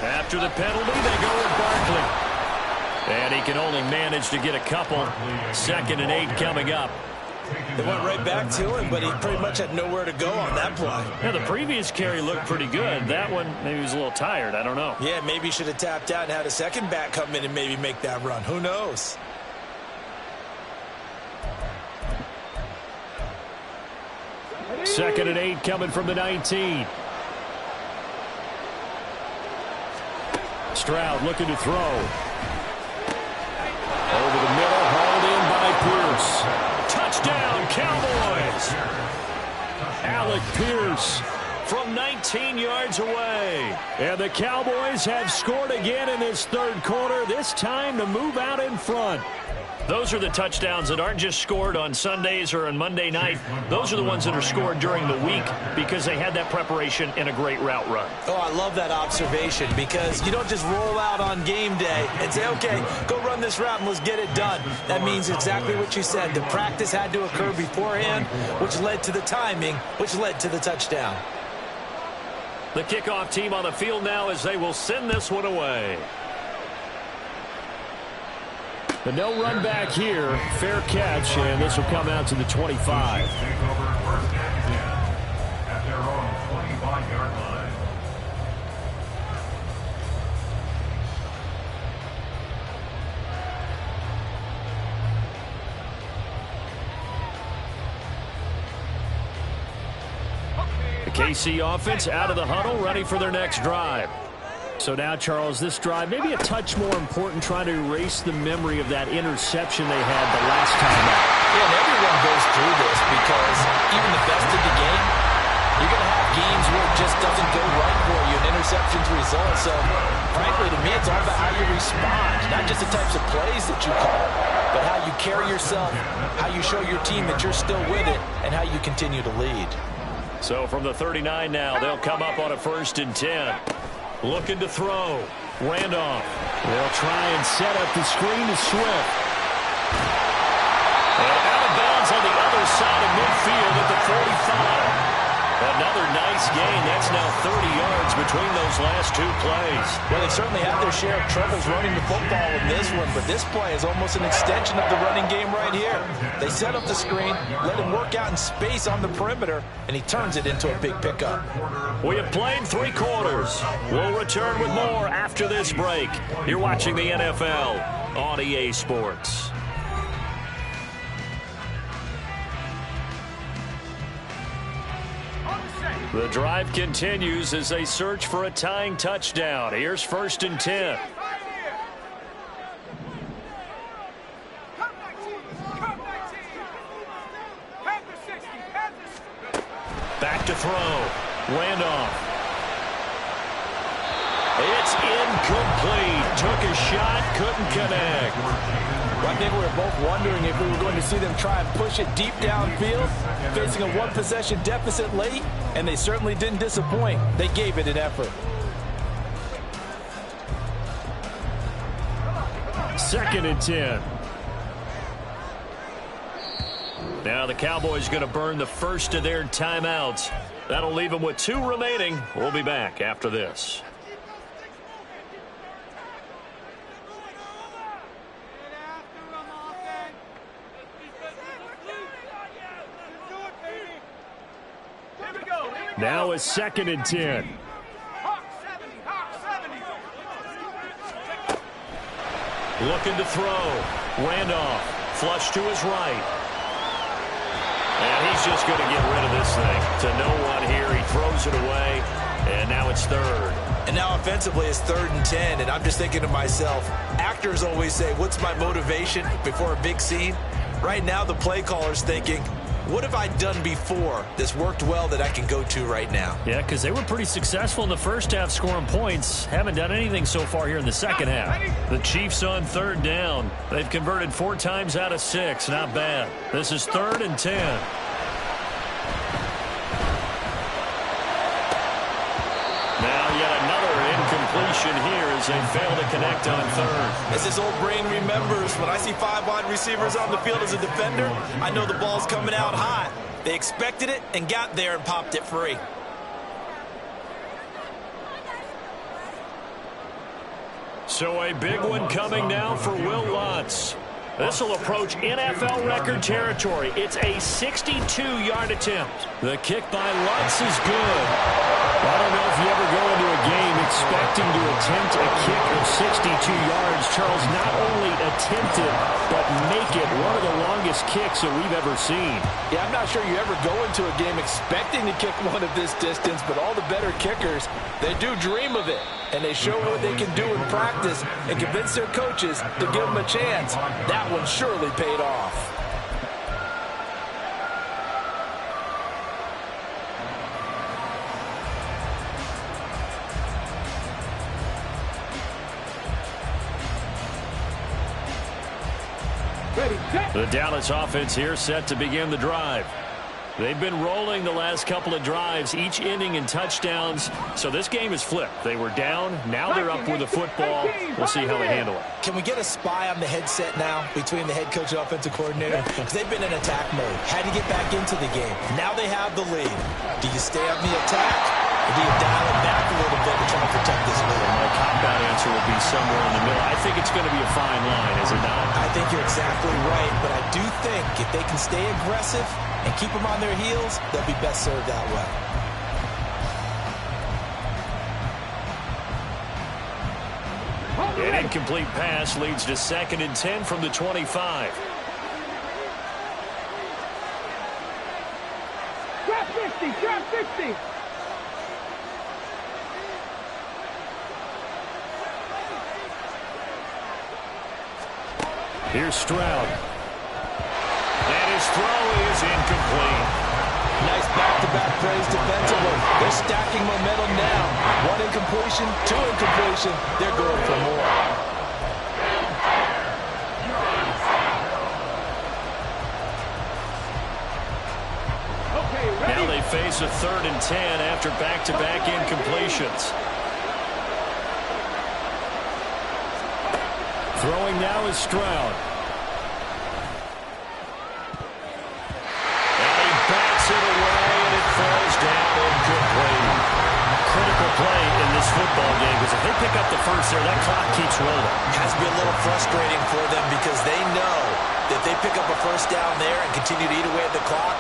After the penalty, they go with Barkley. And he can only manage to get a couple. 2nd and 8 coming up. They went right back to him, but he pretty much had nowhere to go on that play. Yeah, the previous carry looked pretty good. That one, maybe he was a little tired. I don't know. Yeah, maybe he should have tapped out and had a second back come in and maybe make that run. Who knows? Second and 8 coming from the 19. Stroud looking to throw. Over the middle, hauled in by Pierce. Touchdown, Cowboys! Alec Pierce from 19 yards away. And the Cowboys have scored again in this 3rd quarter, this time to move out in front. Those are the touchdowns that aren't just scored on Sundays or on Monday night. Those are the ones that are scored during the week because they had that preparation and a great route run. Oh, I love that observation because you don't just roll out on game day and say, okay, go run this route and let's get it done. That means exactly what you said. The practice had to occur beforehand, which led to the timing, which led to the touchdown. The kickoff team on the field now as they will send this one away. The no run back here, fair catch, and this will come out to the 25. At their own 25-yard line. The KC offense out of the huddle, ready for their next drive. So now, Charles, this drive maybe a touch more important, trying to erase the memory of that interception they had the last time out. Yeah, and everyone goes through this because even the best of the game, you're going to have games where it just doesn't go right for you, and interceptions result. So, frankly, to me, it's all about how you respond, not just the types of plays that you call, but how you carry yourself, how you show your team that you're still with it, and how you continue to lead. So from the 39 now, they'll come up on a 1st and 10. Looking to throw. Randolph. They'll try and set up the screen to Swift. And out of bounds on the other side of midfield at the 45. Another nice gain. That's now 30 yards between those last two plays. Well, they certainly had their share of troubles running the football in this one, but this play is almost an extension of the running game right here. They set up the screen, let him work out in space on the perimeter, and he turns it into a big pickup. We have played 3 quarters. We'll return with more after this break. You're watching the NFL on EA Sports. The drive continues as they search for a tying touchdown. Here's 1st and 10. Back to throw. Randolph. It's incomplete. Took a shot, couldn't connect. I think we were both wondering if we were going to see them try and push it deep downfield, facing a 1-possession deficit late, and they certainly didn't disappoint. They gave it an effort. 2nd and 10. Now the Cowboys going to burn the first of their timeouts. That'll leave them with 2 remaining. We'll be back after this. Now it's 2nd and 10. Looking to throw. Randolph. Flush to his right. And he's just going to get rid of this thing. To no one here. He throws it away. And now it's 3rd. And now offensively it's 3rd and 10. And I'm just thinking to myself, actors always say, what's my motivation before a big scene? Right now the play caller's thinking, what have I done before that's worked well that I can go to right now? Yeah, because they were pretty successful in the first half scoring points. Haven't done anything so far here in the second half. The Chiefs on 3rd down. They've converted 4 times out of 6. Not bad. This is 3rd and 10. Now yet another incompletion here as they fail to connect on 3rd. As his old brain remembers, when I see 5 wide receivers on the field as a defender, I know the ball's coming out hot. They expected it and got there and popped it free. So a big one coming now for Will Lutz. This will approach NFL record territory. It's a 62-yard attempt. The kick by Lutz is good. I don't know if you ever go into a game expecting to attempt a kick of 62 yards. Charles, not only attempt it, but make it one of the longest kicks that we've ever seen. Yeah, I'm not sure you ever go into a game expecting to kick one of this distance, but all the better kickers, they do dream of it. And they show what they can do in practice and convince their coaches to give them a chance. That one surely paid off. The Dallas offense here set to begin the drive. They've been rolling the last couple of drives, each ending in touchdowns. So this game is flipped. They were down. Now they're up with the football. We'll see how they handle it. Can we get a spy on the headset now between the head coach and offensive coordinator? Because they've been in attack mode. Had to get back into the game. Now they have the lead. Do you stay on the attack, or do you dial it back a little bit to try to protect this lead? My cop-out answer would be somewhere in the middle. I think it's going to be a fine line, is it not? I think you're exactly right, but I do think if they can stay aggressive and keep them on their heels, they'll be best served that way. An incomplete pass leads to 2nd and 10 from the 25. Drop 50, drop 50. Here's Stroud. And his throw is incomplete. Nice back-to-back plays defensively. They're stacking momentum now. 1 incompletion, 2 incompletion. They're going for more. Now they face a 3rd and 10 after back-to-back incompletions. Throwing now is Stroud. And he bats it away, and it falls down slowly. It has to be a little frustrating for them because they know that if they pick up a first down there and continue to eat away at the clock,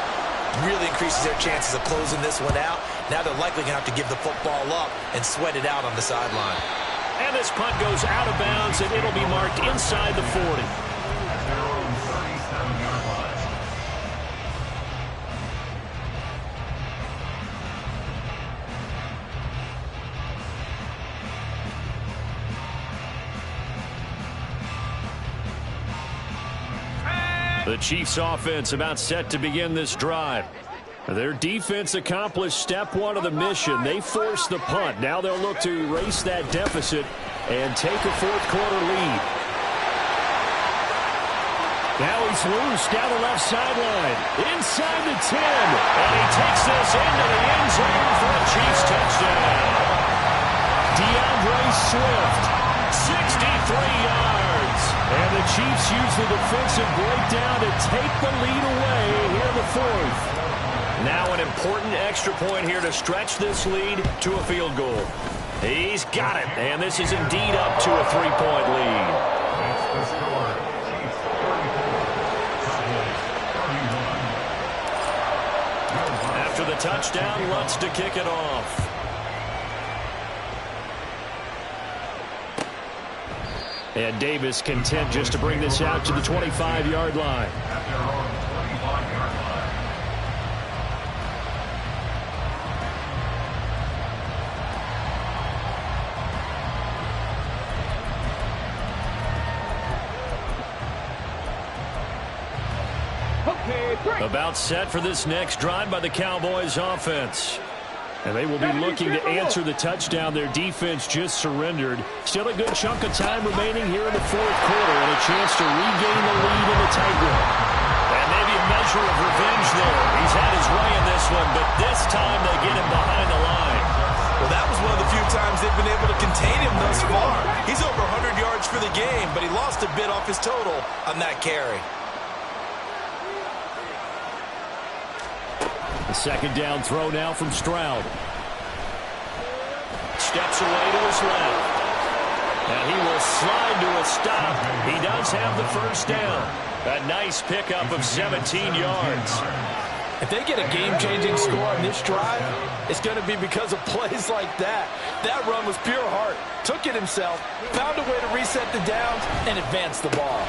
really increases their chances of closing this one out. Now they're likely going to have to give the football up and sweat it out on the sideline. And this punt goes out of bounds, and it'll be marked inside the 40. The Chiefs offense about set to begin this drive. Their defense accomplished step one of the mission. They forced the punt. Now they'll look to erase that deficit and take a fourth quarter lead. Now he's loose down the left sideline. Inside the 10. And he takes this into the end zone for a Chiefs touchdown. DeAndre Swift, 63 yards. And the Chiefs use the defensive breakdown to take the lead away here in the fourth. Now an important extra point here to stretch this lead to a field goal. He's got it, and this is indeed up to a 3-point lead. That's the score. Chiefs 34, 31. After the touchdown, Lutz to kick it off. And Davis content just to bring this out to the 25-yard line. At their own 25-yard line. About set for this next drive by the Cowboys offense. And they will be looking to answer the touchdown their defense just surrendered. Still a good chunk of time remaining here in the fourth quarter and a chance to regain the lead in the tightrope. And maybe a measure of revenge there. He's had his way in this one, but this time they get him behind the line. Well, that was one of the few times they've been able to contain him thus far. He's over 100 yards for the game, but he lost a bit off his total on that carry. The second down throw now from Stroud. Steps away to his left. And he will slide to a stop. He does have the first down. A nice pickup of 17 yards. If they get a game-changing score on this drive, it's going to be because of plays like that. That run was pure heart. Took it himself, found a way to reset the downs, and advance the ball.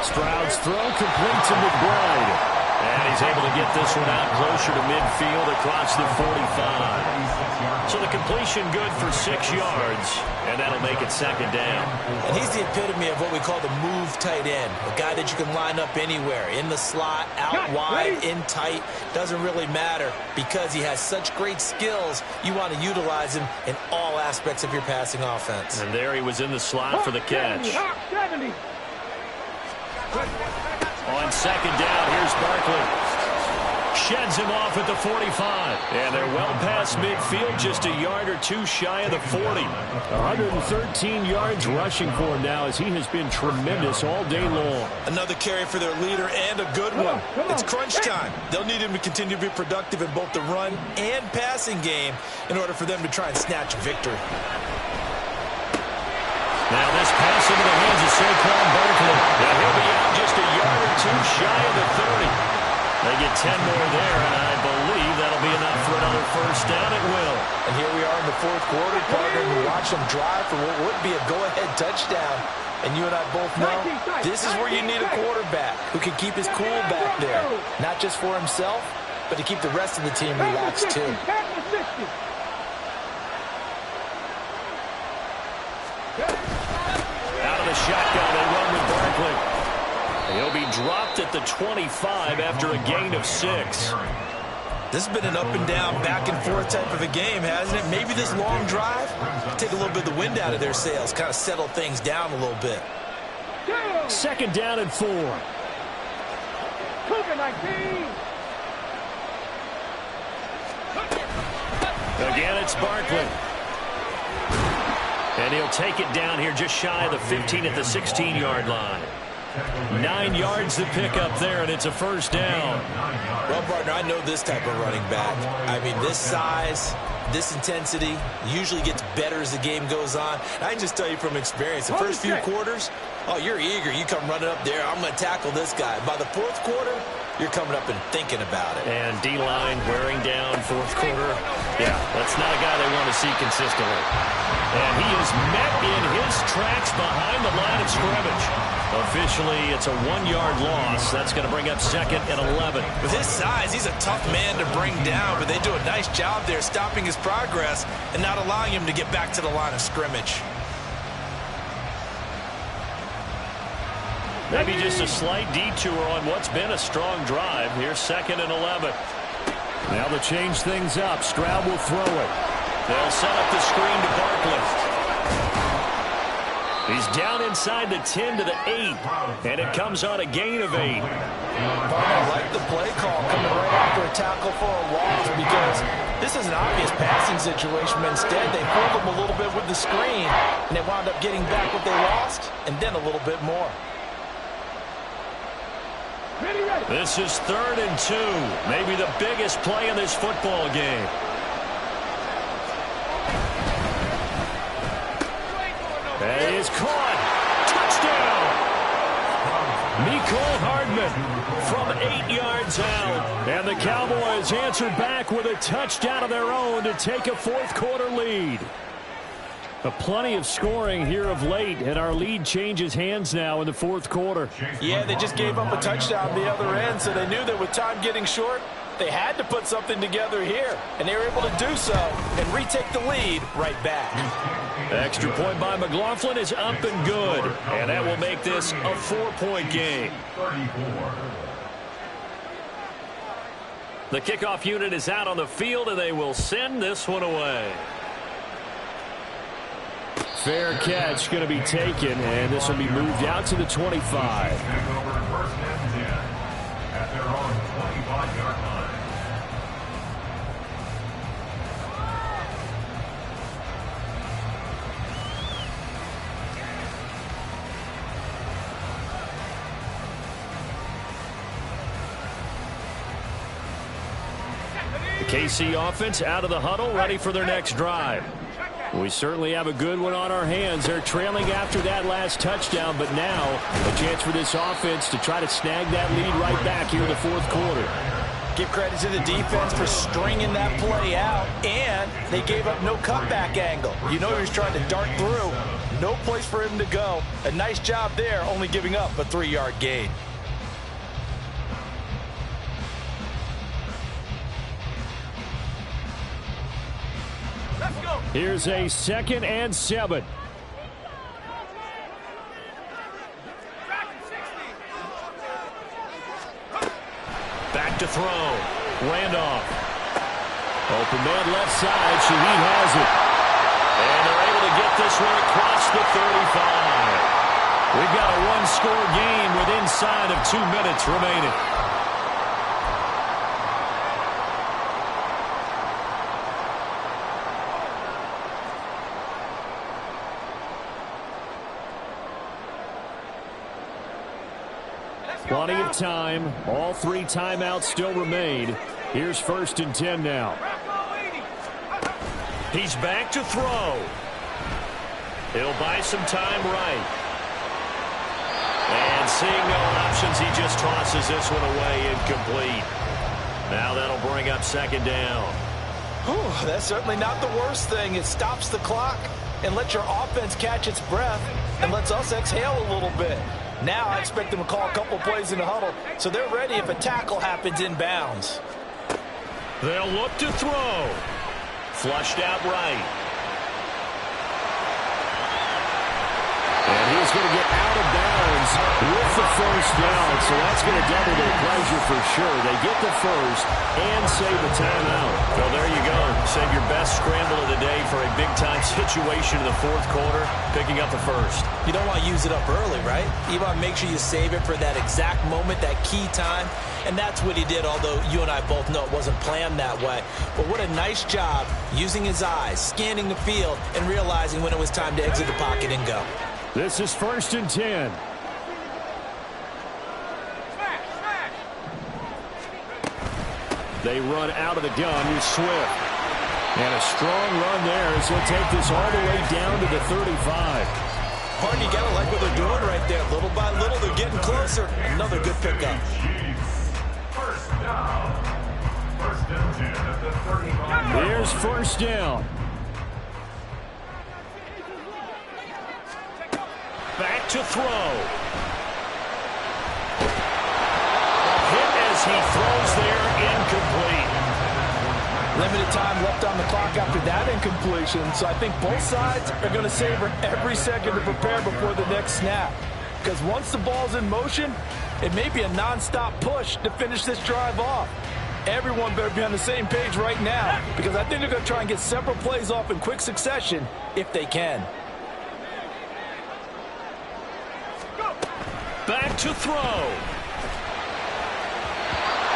Stroud's throw complete to McBride. And he's able to get this one out closer to midfield across the 45. So the completion good for 6 yards, and that'll make it second down. And he's the epitome of what we call the move tight end, a guy that you can line up anywhere, in the slot, out wide, in tight, doesn't really matter because he has such great skills. You want to utilize him in all aspects of your passing offense. And there he was in the slot for the catch. 70. On second down, here's Barkley. Sheds him off at the 45. And they're well past midfield, just a yard or two shy of the 40. 113 yards rushing for him now as he has been tremendous all day long. Another carry for their leader and a good one. It's crunch time. They'll need him to continue to be productive in both the run and passing game in order for them to try and snatch a victory. Now this pass into the hands of Saquon Barkley. And he'll be out just a yard or two shy of the 30. They get 10 more there, and I believe that'll be enough for another first down. It will. And here we are in the fourth quarter, partner, and we watch them drive for what would be a go-ahead touchdown. And you and I both know this is where you need a quarterback who can keep his cool back there. Not just for himself, but to keep the rest of the team relaxed too. Out of the shotgun, they run with Barkley. He'll be dropped at the 25 after a gain of 6. This has been an up-and-down, back-and-forth type of a game, hasn't it? Maybe this long drive, take a little bit of the wind out of their sails, kind of settle things down a little bit. Second down and 4. Again, it's Barkley. And he'll take it down here just shy of the 15 at the 16-yard line. 9 yards to pick up there, and it's a first down. Well, partner, I know this type of running back. I mean, this size, this intensity usually gets better as the game goes on. I can just tell you from experience, the first few quarters, oh, you're eager. You come running up there, I'm going to tackle this guy. By the fourth quarter, you're coming up and thinking about it. And D-line wearing down fourth quarter. Yeah, that's not a guy they want to see consistently. And he is met in his tracks behind the line of scrimmage. Officially, it's a 1-yard loss. That's going to bring up 2nd and 11. With his size, he's a tough man to bring down, but they do a nice job there stopping his progress and not allowing him to get back to the line of scrimmage. Maybe just a slight detour on what's been a strong drive. Here's 2nd and 11. Now to change things up, Stroud will throw it. They'll set up the screen to Barkley. He's down inside the 10 to the 8, and it comes on a gain of 8. I like the play call coming right after a tackle for a loss because this is an obvious passing situation, but instead they fooled them a little bit with the screen, and they wound up getting back what they lost and then a little bit more. This is 3rd and 2, maybe the biggest play in this football game. And it's caught. Touchdown! Mecole Hardman from 8 yards out. And the Cowboys answer back with a touchdown of their own to take a fourth quarter lead. Plenty of scoring here of late, and our lead changes hands now in the fourth quarter. Yeah, they just gave up a touchdown at the other end, so they knew that with time getting short, they had to put something together here, and they were able to do so and retake the lead right back. Extra point by McLaughlin is up and good, and that will make this a 4-point game. The kickoff unit is out on the field, and they will send this one away. Fair catch going to be taken, and this will be moved out to the 25. At their own 25-yard line. The KC offense out of the huddle, ready for their next drive. We certainly have a good one on our hands. They're trailing after that last touchdown, but now a chance for this offense to try to snag that lead right back here in the fourth quarter. Give credit to the defense for stringing that play out, and they gave up no cutback angle. You know he was trying to dart through. No place for him to go. A nice job there, only giving up a 3-yard gain. Here's a 2nd and 7. Back to throw. Randolph. Open man left side. Shaheed has it. And they're able to get this one across the 35. We've got a one-score game with inside of 2 minutes remaining. Plenty of time. All 3 timeouts still remain. Here's 1st and 10 now. He's back to throw. He'll buy some time right. And seeing no options, he just tosses this one away incomplete. Now that'll bring up 2nd down. Whew, that's certainly not the worst thing. It stops the clock and lets your offense catch its breath and lets us exhale a little bit. Now I expect them to call a couple plays in the huddle, so they're ready if a tackle happens inbounds. They'll look to throw. Flushed out right. And he's going to get out of bounds with the first down, so that's going to double their pleasure for sure. They get the first and save the timeout. Well, there you go. Save your best scramble of the day for a big-time situation in the fourth quarter, picking up the first. You don't want to use it up early, right? You want to make sure you save it for that exact moment, that key time, and that's what he did, although you and I both know it wasn't planned that way. But what a nice job using his eyes, scanning the field, and realizing when it was time to exit the pocket and go. This is 1st and 10. They run out of the gun with Swift. And a strong run there as he'll take this all the way down to the 35. Harden, you got to like what they're doing right there. Little by little, they're getting closer. Another good pickup. First down. First and 10 at the 35. Here's first down. Back to throw. Hit as he throws there, incomplete. Limited time left on the clock after that incompletion, so I think both sides are going to savor every second to prepare before the next snap. Because once the ball's in motion, it may be a non-stop push to finish this drive off. Everyone better be on the same page right now, because I think they're going to try and get several plays off in quick succession if they can. Back to throw.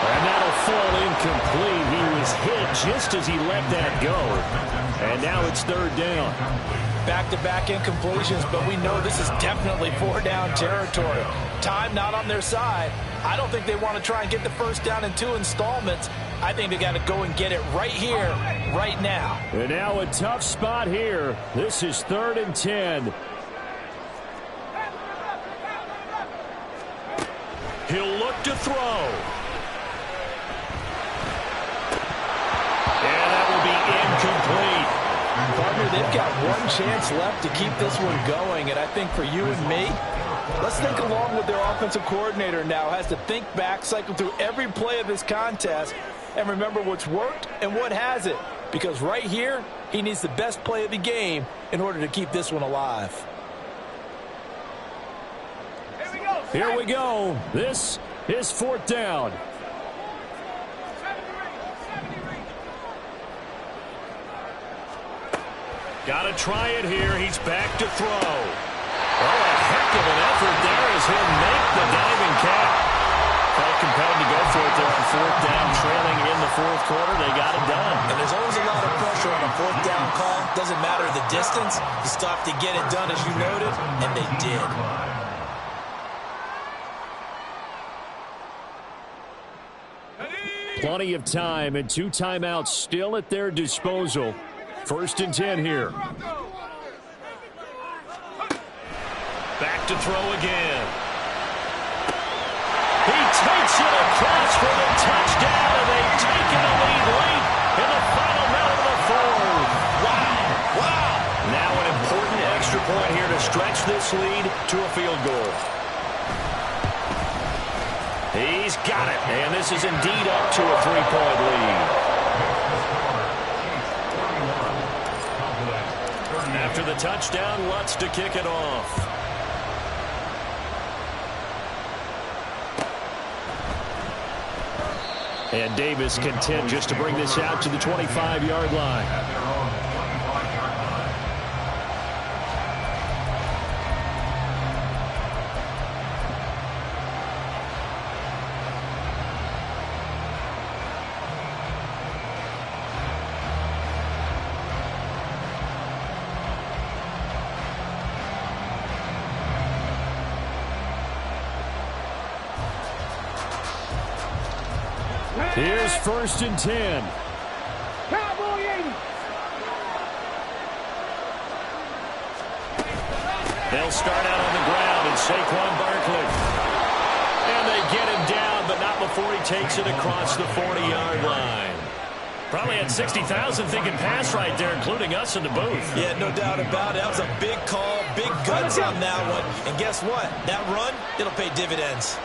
And that'll fall incomplete. He was hit just as he let that go. And now it's third down. Back-to-back incompletions, but we know this is definitely four-down territory. Time not on their side. I don't think they want to try and get the first down in 2 installments. I think they got to go and get it right here, right now. And now a tough spot here. This is 3rd and 10. He'll look to throw. Incomplete. Partner, they've got one chance left to keep this one going, and I think for you and me, let's think along with their offensive coordinator now. Has to think back, cycle through every play of this contest, and remember what's worked and what hasn't. Because right here, he needs the best play of the game in order to keep this one alive. Here we go. This is 4th down. Got to try it here. He's back to throw. Oh, a heck of an effort there as he'll make the diving catch. Felt compelled to go for it there on 4th down, trailing in the 4th quarter. They got it done. And there's always a lot of pressure on a 4th down call. Doesn't matter the distance. You stop to get it done, as you noted, and they did. Plenty of time and 2 timeouts still at their disposal. 1st and 10 here. Back to throw again. He takes it across for the touchdown, and they've taken the lead late in the final minute of the 4th. Wow. Wow. Now an important extra point here to stretch this lead to a field goal. He's got it, and this is indeed up to a 3-point lead. After the touchdown, Lutz to kick it off. And Davis content just to bring this out to the 25-yard line. Here's 1st and 10. Cowboy 80. They'll start out on the ground, and Saquon Barkley. And they get him down, but not before he takes it across the 40-yard line. Probably had 60,000 thinking pass right there, including us in the booth. Yeah, no doubt about it. That was a big call, big guts on that one. And guess what? That run, it'll pay dividends.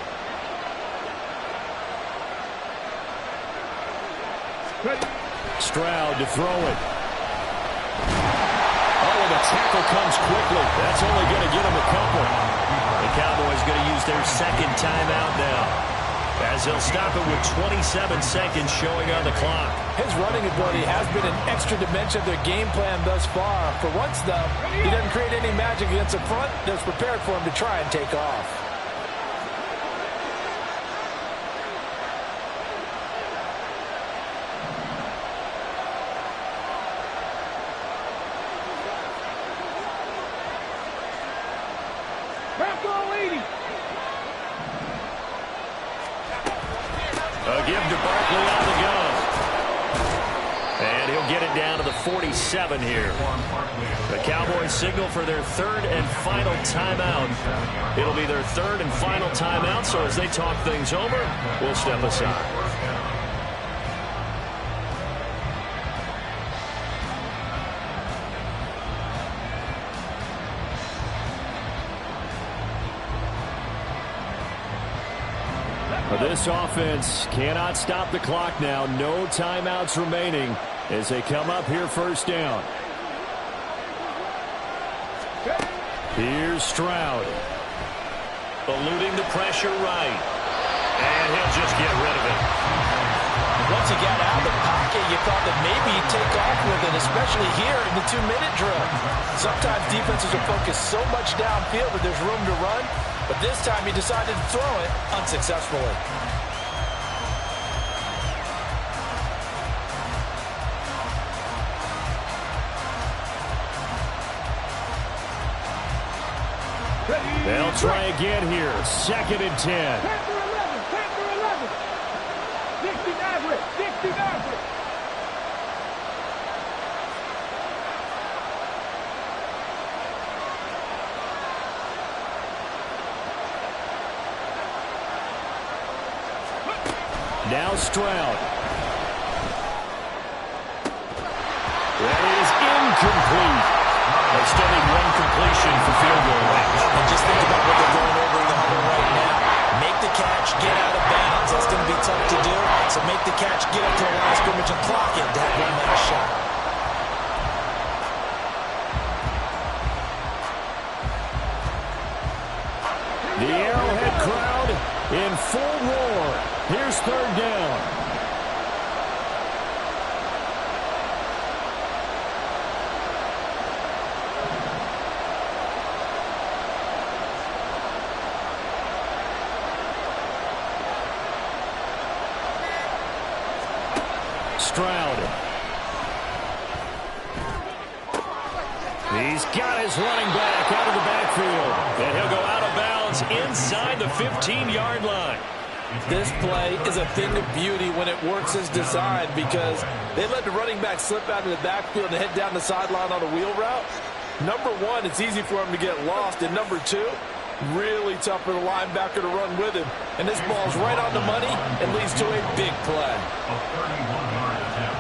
Stroud to throw it. Oh, and the tackle comes quickly. That's only going to get him a couple. The Cowboys going to use their 2nd timeout now, as they'll stop it with 27 seconds showing on the clock. His running ability has been an extra dimension of their game plan thus far. For once, though, he doesn't create any magic against the front that's prepared for him to try and take off. A give to Barkley on the gun. get it down to the 47 here. The Cowboys signal for their third and final timeout. It'll be their third and final timeout, so as they talk things over, we'll step aside. This offense cannot stop the clock now. No timeouts remaining as they come up here first down. Here's Stroud. Eluding the pressure right. And he'll just get rid of it. Once he got out of the pocket, you thought that maybe he'd take off with it, especially here in the 2-minute drill. Sometimes defenses will focus so much downfield that there's room to run, but this time he decided to throw it unsuccessfully. They'll try again here. 2nd and 10. Panther 11, Panther 11. 69 with, 69 with. Now Stroud. That is incomplete. They still need one completion for field goal range. And just think about what they're going over in the huddle right now. Make the catch, get out of bounds. That's going to be tough to do. So make the catch, get up to the line of scrimmage and clock it to have one last shot. The Arrowhead crowd in full roar. Here's 3rd down. Stroud. He's got his running back out of the backfield. And he'll go out of bounds inside the 15-yard line. This play is a thing of beauty when it works as designed because they let the running back slip out of the backfield and head down the sideline on a wheel route. Number one, it's easy for him to get lost. And number two, really tough for the linebacker to run with him. And this ball's right on the money and leads to a big play. A 31-yard attempt.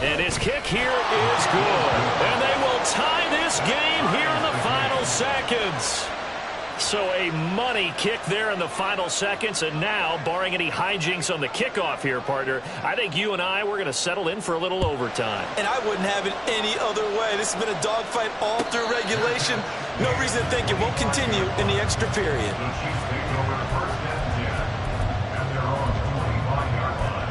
And his kick here is good. And they will tie this game here in the final seconds. So a money kick there in the final seconds. And now, barring any hijinks on the kickoff here, partner, I think you and I, we're going to settle in for a little overtime. And I wouldn't have it any other way. This has been a dogfight all through regulation. No reason to think it won't continue in the extra period. The Chiefs take over 1st and 10 at their own 25-yard line.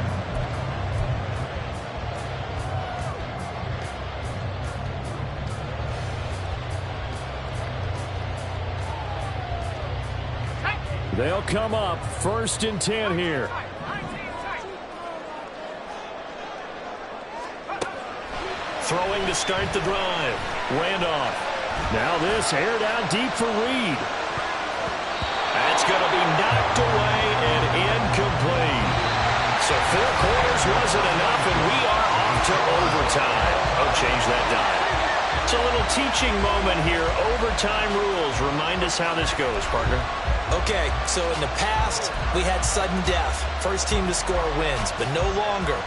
They'll come up 1st and 10 here. Throwing to start the drive. Randolph. Now this aired out deep for Reed. That's going to be knocked away and incomplete. So 4 quarters wasn't enough, and we are off to overtime. Oh, change that dime. It's a little teaching moment here. Overtime rules. Remind us how this goes, partner. Okay, so in the past, we had sudden death. First team to score wins, but no longer.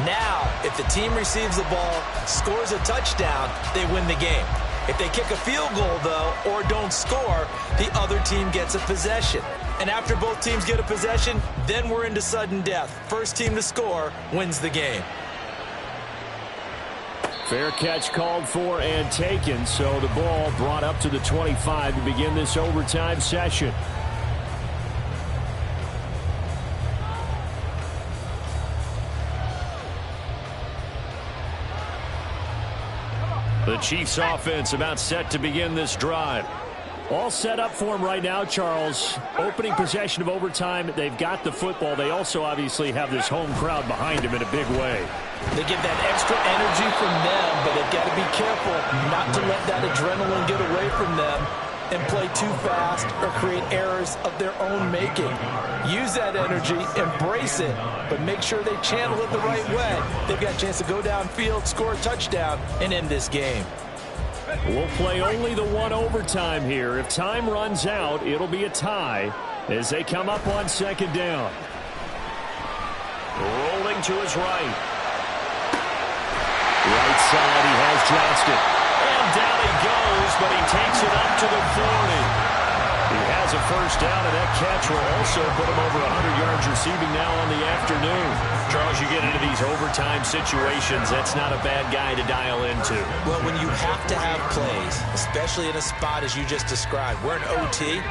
Now, if the team receives the ball, scores a touchdown, they win the game. If they kick a field goal, though, or don't score, the other team gets a possession. And after both teams get a possession, then we're into sudden death. First team to score wins the game. Fair catch called for and taken, so the ball brought up to the 25 to begin this overtime session. The Chiefs offense about set to begin this drive. All set up for them right now, Charles. Opening possession of overtime. They've got the football. They also obviously have this home crowd behind them in a big way. They get that extra energy from them, but they've got to be careful not to let that adrenaline get away from them and play too fast or create errors of their own making. Use that energy, embrace it, but make sure they channel it the right way. They've got a chance to go downfield, score a touchdown, and end this game. We'll play only the one overtime here. If time runs out, it'll be a tie as they come up on second down. Rolling to his right. Right side, he has Johnston. And down he goes, but he takes it up to the 40. He has a first down, and that catch will also put him over 100 yards receiving now on the afternoon. Charles, you get into these overtime situations, that's not a bad guy to dial into. Well, when you have to have plays, especially in a spot as you just described, we're in OT,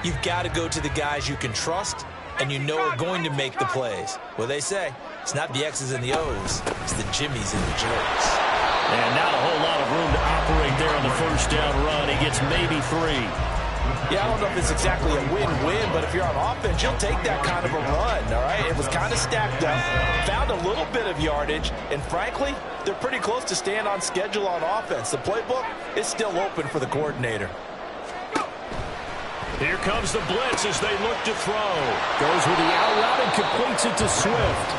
you've got to go to the guys you can trust and you know are going to make the plays. Well, they say it's not the X's and the O's, it's the Jimmies and the Joes. And not a whole lot of room to operate there on the first down run. He gets maybe 3. Yeah, I don't know if it's exactly a win-win, but if you're on offense, you'll take that kind of a run, all right? It was kind of stacked up, found a little bit of yardage, and frankly, they're pretty close to staying on schedule on offense. The playbook is still open for the coordinator. Here comes the blitz as they look to throw. Goes with the out route and completes it to Swift.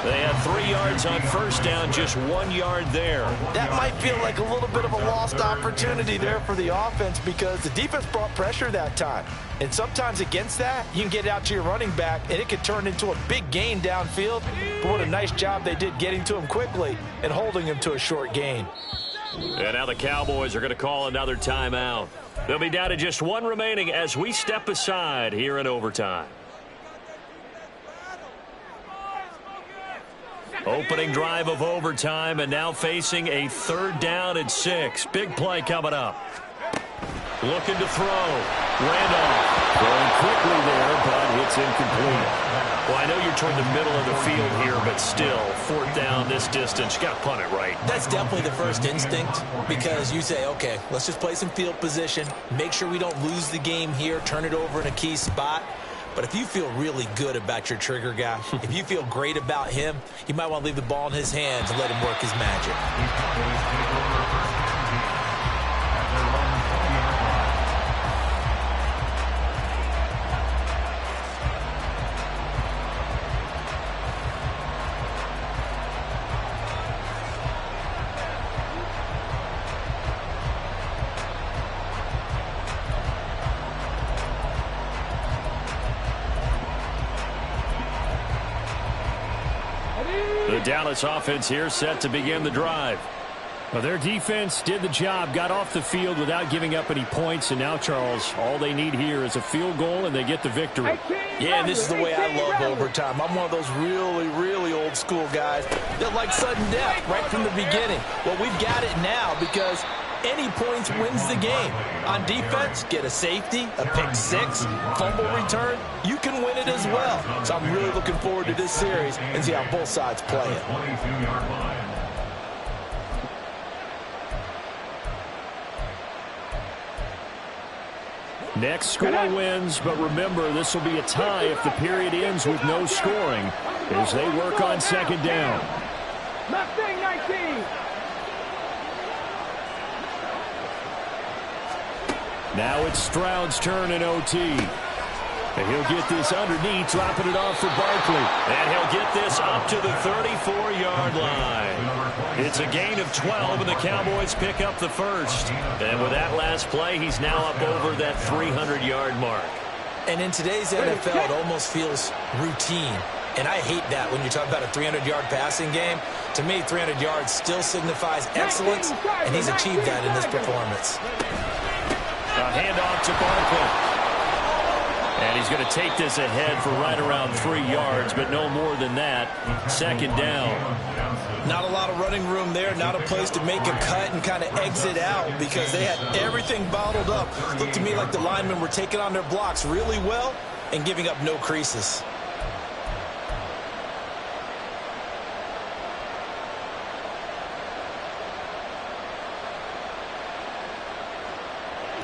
They had 3 yards on first down, just 1 yard there. That might feel like a little bit of a lost opportunity there for the offense because the defense brought pressure that time. And sometimes against that, you can get out to your running back, and it could turn into a big gain downfield. But what a nice job they did getting to him quickly and holding him to a short gain. And now the Cowboys are going to call another timeout. They'll be down to just 1 remaining as we step aside here in overtime. Opening drive of overtime, and now facing a 3rd down and 6. Big play coming up. Looking to throw. Randolph throwing quickly there, but it's incomplete. Well, I know you're toward the middle of the field here, but still, 4th down this distance. You got to punt it right. That's definitely the first instinct because you say, okay, let's just play some field position, make sure we don't lose the game here, turn it over in a key spot. But if you feel really good about your trigger guy, if you feel great about him, you might want to leave the ball in his hands and let him work his magic. The Dallas offense here set to begin the drive. Well, their defense did the job, got off the field without giving up any points, and now, Charles, all they need here is a field goal, and they get the victory. Yeah, and this is the way I love overtime. I'm one of those really, really old school guys that like sudden death right from the beginning. Well, we've got it now because any points wins the game. On defense, get a safety, a pick 6, fumble return, you can win it as well. So I'm really looking forward to this series and see how both sides play it. Next score wins, but remember, this will be a tie if the period ends with no scoring as they work on second down. Mustang 19. Now it's Stroud's turn in OT. And he'll get this underneath, dropping it off for Barkley. And he'll get this up to the 34-yard line. It's a gain of 12, and the Cowboys pick up the first. And with that last play, he's now up over that 300-yard mark. And in today's NFL, it almost feels routine. And I hate that when you talk about a 300-yard passing game. To me, 300 yards still signifies excellence, and he's achieved that in this performance. A handoff to Barkley. And he's going to take this ahead for right around 3 yards, but no more than that. Second down. Not a lot of running room there, not a place to make a cut and kind of exit out because they had everything bottled up. Looked to me like the linemen were taking on their blocks really well and giving up no creases.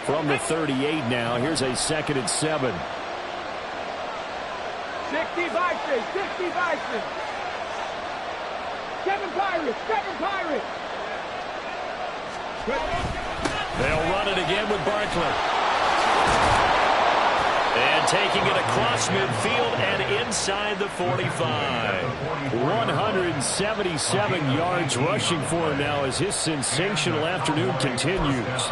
From the 38 now, here's a 2nd and 7. 60 Vikings, 60 Vikings. 7 Pirates, 7 Pirates. They'll run it again with Barkley. And taking it across midfield and inside the 45. 177 yards rushing for him now as his sensational afternoon continues.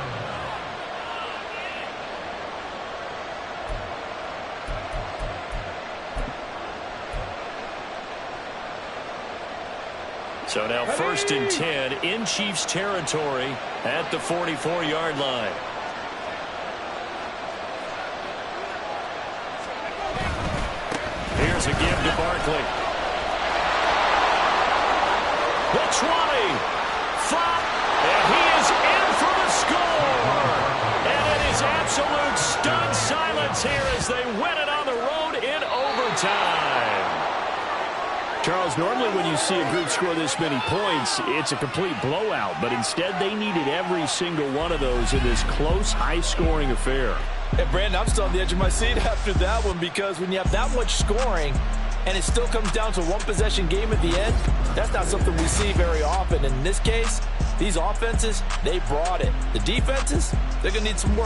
So now 1st and 10 in Chiefs territory at the 44-yard line. Here's a give to Barkley. The 20. And he is in for the score. And it is absolute stunned silence here as they win it on the road in overtime. Charles, normally when you see a group score this many points, it's a complete blowout. But instead, they needed every single one of those in this close, high-scoring affair. Hey, Brandon, I'm still on the edge of my seat after that one because when you have that much scoring and it still comes down to a one-possession game at the end, that's not something we see very often. In this case, these offenses, they brought it. The defenses, they're going to need some work.